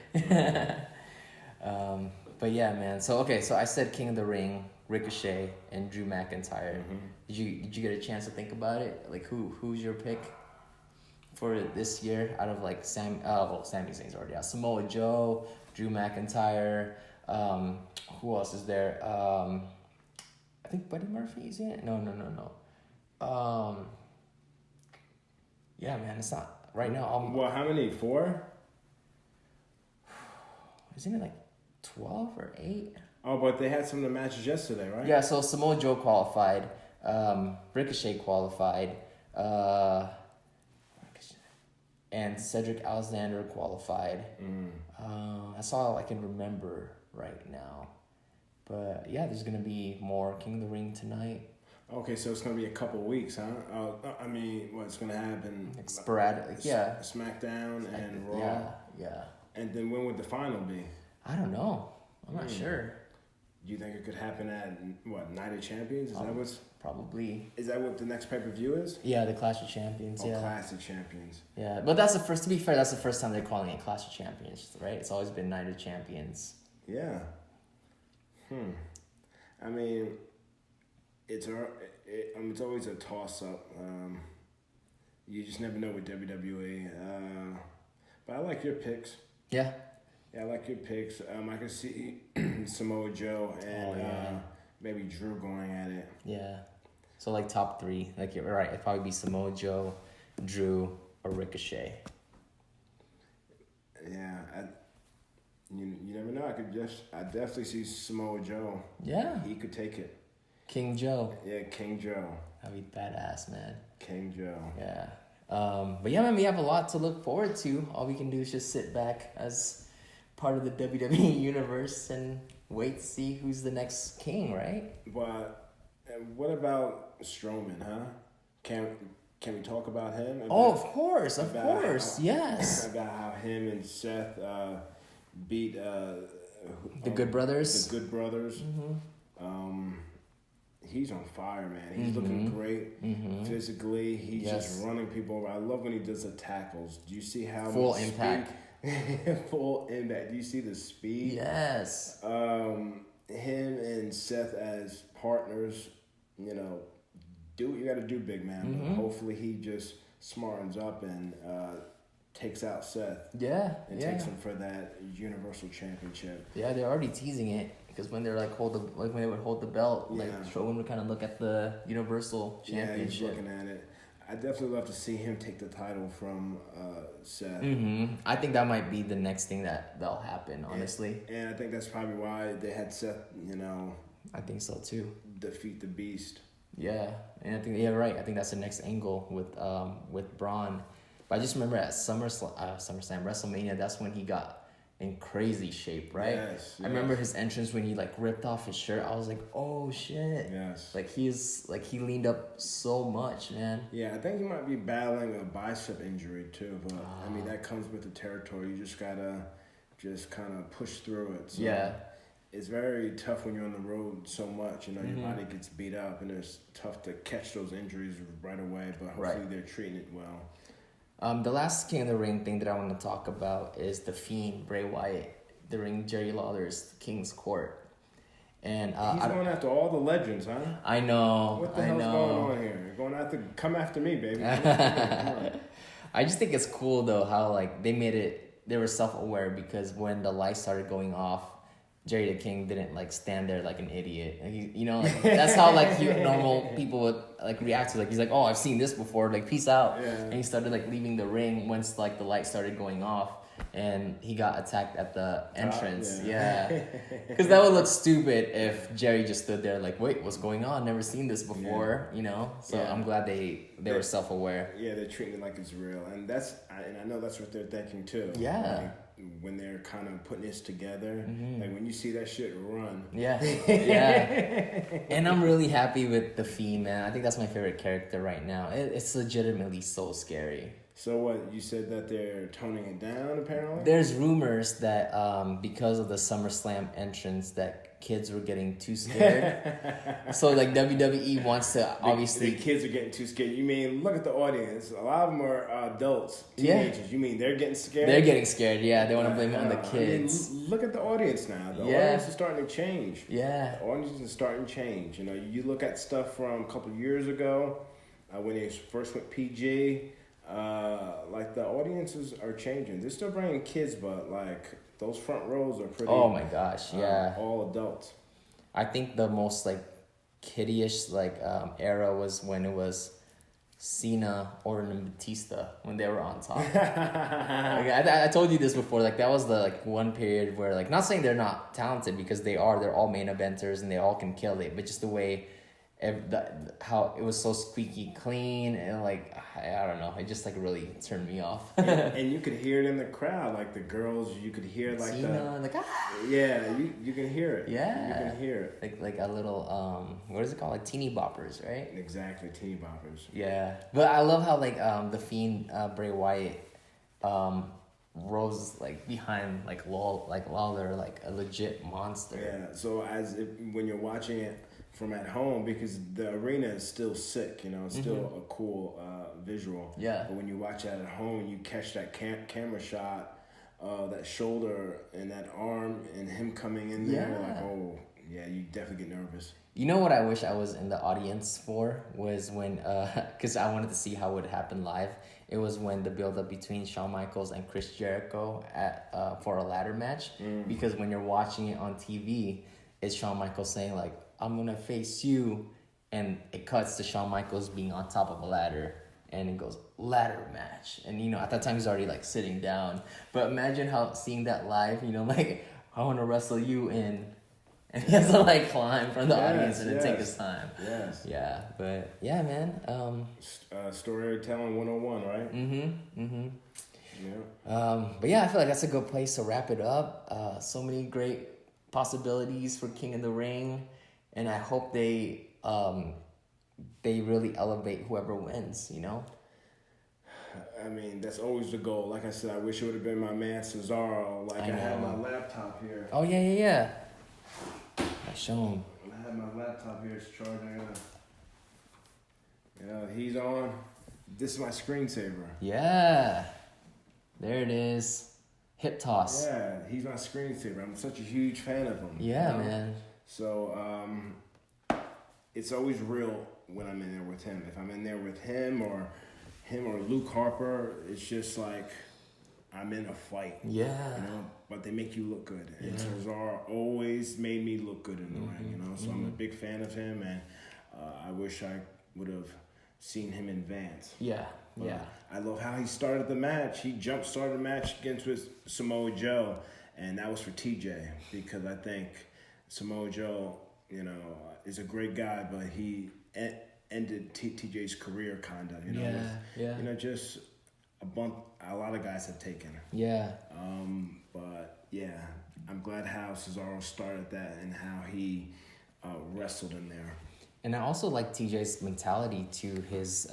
But yeah, man. So I said King of the Ring, Ricochet, and Drew McIntyre. Did you get a chance to think about it? Like who's your pick for this year out of like Sami Zayn's already out. Samoa Joe, Drew McIntyre. Who else is there? I think Buddy Murphy's in it. No. Yeah, man, it's not right now. Well, how many? 4? Isn't it like 12 or 8? Oh, but they had some of the matches yesterday, right? Yeah, so Samoa Joe qualified, Ricochet qualified, and Cedric Alexander qualified. That's all I can remember right now. But yeah, there's gonna be more King of the Ring tonight. Okay, so it's gonna be a couple weeks, huh? I mean, what's gonna happen? Like sporadic, yeah. SmackDown and Raw. Yeah. And then when would the final be? I don't know. I'm not sure. Do you think it could happen at Night of Champions? Is that what's probably? Is that what the next pay-per-view is? Yeah, the Clash of Champions. Oh, Clash of Champions. Yeah, but that's the first. To be fair, that's the first time they're calling it Clash of Champions, right? It's always been Night of Champions. Yeah. I mean, it's always a toss-up. You just never know with WWE. But I like your picks. Yeah. Yeah, I like your picks. I can see Samoa Joe and maybe Drew going at it. Yeah. So like top 3, like you're right. It'd probably be Samoa Joe, Drew, or Ricochet. Yeah, you never know. I definitely see Samoa Joe. Yeah. He could take it. King Joe. Yeah, King Joe. That'd be badass, man. King Joe. Yeah. But yeah, man, we have a lot to look forward to. All we can do is just sit back as part of the WWE universe and wait to see who's the next king, right? But what about Strowman, huh? Can we talk about him? Of course, yes. About how him and Seth beat the Good Brothers. The Good Brothers. He's on fire, man. He's looking great physically. He's just running people over. I love when he does the tackles. Do you see how full much impact? Full impact. Do you see the speed? Yes. Him and Seth as partners, you know, do what you got to do, big man. But hopefully he just smartens up and takes out Seth. Yeah. And takes him for that Universal Championship. Yeah, they're already teasing it because when they're like when they would hold the belt, like Strowman would kind of look at the Universal Championship. Yeah, he's looking at it. I definitely love to see him take the title from Seth. I think that might be the next thing that'll happen, honestly. And I think that's probably why they had Seth, you know. I think so too. Defeat the Beast. Yeah, and I think right. I think that's the next angle with Braun. But I just remember at SummerSlam, WrestleMania, that's when he got in crazy shape, right? Yes. I remember his entrance when he like ripped off his shirt. I was like, oh shit. Yes. Like he leaned up so much, man. Yeah, I think he might be battling a bicep injury too, but I mean that comes with the territory. You just gotta kind of push through it. So yeah. It's very tough when you're on the road so much. You know, your body gets beat up, and it's tough to catch those injuries right away. But hopefully they're treating it well. The last King of the Ring thing that I want to talk about is the Fiend, Bray Wyatt, during Jerry Lawler's King's Court. And he's going after all the legends, huh? I know. What the hell's going on here? Come after me, baby. I just think it's cool though how like they were self-aware because when the lights started going off, Jerry the King didn't like stand there like an idiot. Like, that's how like normal people would like react to. Like he's like, oh, I've seen this before. Like peace out. Yeah. And he started like leaving the ring once like the lights started going off, and he got attacked at the entrance. Yeah. Because that would look stupid if Jerry just stood there like, wait, what's going on? Never seen this before. So I'm glad they were self-aware. Yeah, they're treating it like it's real, and I know that's what they're thinking too. Yeah. Like, when they're kind of putting this together, like when you see that shit run. Yeah. And I'm really happy with the Fiend, man. I think that's my favorite character right now. It's legitimately so scary. So what, you said that they're toning it down apparently? There's rumors that because of the SummerSlam entrance that kids were getting too scared. So like WWE wants to obviously... The kids are getting too scared. You mean, look at the audience. A lot of them are adults, teenagers. Yeah. You mean they're getting scared? They're getting scared, yeah. They want to blame it on the kids. I mean, look at the audience now. The audience is starting to change. Yeah. The audience is starting to change. You know, you look at stuff from a couple of years ago when they first went PG. Like the audiences are changing. They're still bringing kids, but like those front rows are pretty. Oh my gosh, yeah. All adults. I think the most like kiddie-ish era was when it was Cena, Orton, and Batista when they were on top. I told you this before. Like that was the like one period where like not saying they're not talented because they are. They're all main eventers and they all can kill it. But just the way. How it was so squeaky clean and like I don't know, it just like really turned me off. and you could hear it in the crowd, like the girls, you could hear like Cena, yeah, you can hear it. Yeah, you can hear it. Like a little what is it called, like teeny boppers, right? Exactly, teeny boppers. Yeah, but I love how like the Fiend Bray Wyatt rose like behind like Lawler like a legit monster. Yeah, so when you're watching it from at home, because the arena is still sick, you know, it's still a cool visual. Yeah. But when you watch that at home, you catch that camera shot, that shoulder and that arm, and him coming in there, like, oh yeah, you definitely get nervous. You know what I wish I was in the audience for was when, because I wanted to see how it would happen live. It was when the build-up between Shawn Michaels and Chris Jericho for a ladder match. Because when you're watching it on TV, it's Shawn Michaels saying like, I'm gonna face you, and it cuts to Shawn Michaels being on top of a ladder, and it goes ladder match, and you know at that time he's already like sitting down. But imagine seeing that live, you know, like I want to wrestle you in, and he has to like climb from the audience and then take his time. Yes. Yeah, but yeah, man. Storytelling 101, right? Yeah. But yeah, I feel like that's a good place to wrap it up. So many great possibilities for King of the Ring. And I hope they really elevate whoever wins, you know? I mean, that's always the goal. Like I said, I wish it would have been my man Cesaro. Like I had my laptop here. Oh, yeah. I show him. I had my laptop here. It's charging. You know, he's on. This is my screensaver. Yeah. There it is. Hip toss. Yeah, he's my screensaver. I'm such a huge fan of him. Yeah, you know? Man. So it's always real when I'm in there with him. If I'm in there with him or Luke Harper, it's just like I'm in a fight. Yeah. You know, but they make you look good. And Cesaro always made me look good in the ring, you know. So I'm a big fan of him, and I wish I would have seen him advance. Yeah. Yeah. I love how he started the match. He started the match against Samoa Joe, and that was for TJ, because I think Samoa Joe, you know, is a great guy, but he ended TJ's career, kind of, you know. Yeah. You know, just a bump a lot of guys have taken. Yeah. But yeah, I'm glad how Cesaro started that and how he wrestled in there. And I also like TJ's mentality to his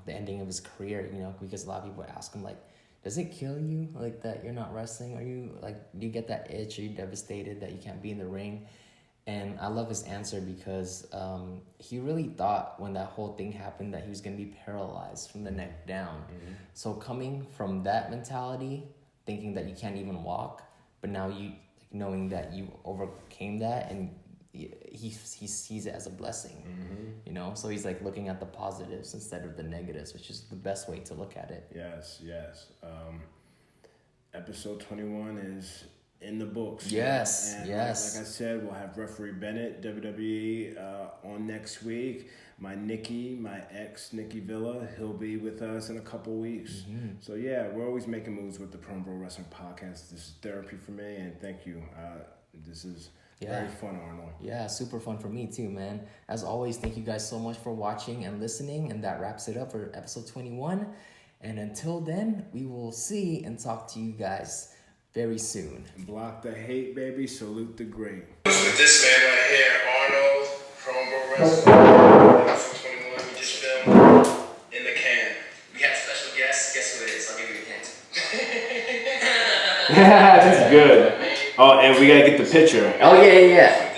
the ending of his career, you know, because a lot of people ask him like, does it kill you like that you're not wrestling? Are you like, do you get that itch? Are you devastated that you can't be in the ring? And I love his answer because he really thought when that whole thing happened that he was going to be paralyzed from the neck down. Mm-hmm. So coming from that mentality, thinking that you can't even walk, but now you knowing that you overcame that, and he sees it as a blessing, mm-hmm. you know? So he's like looking at the positives instead of the negatives, which is the best way to look at it. Yes. Episode 21 is in the books. Yes, and yes. Like I said, we'll have referee Bennett, WWE, on next week. My ex, Nikki Villa, he'll be with us in a couple weeks. Mm-hmm. So yeah, we're always making moves with the Pro Wrestling Podcast. This is therapy for me, and thank you. This is very fun, Arnold. Yeah, super fun for me too, man. As always, thank you guys so much for watching and listening, and that wraps it up for episode 21. And until then, we will see and talk to you guys very soon. Block the hate, baby. Salute the great. With this man right here, Arnold from Wrestling. Episode 21, we just filmed in the can. We have special guests. Guess who it is? That's good. Oh, and we gotta get the picture. Oh yeah, yeah, yeah.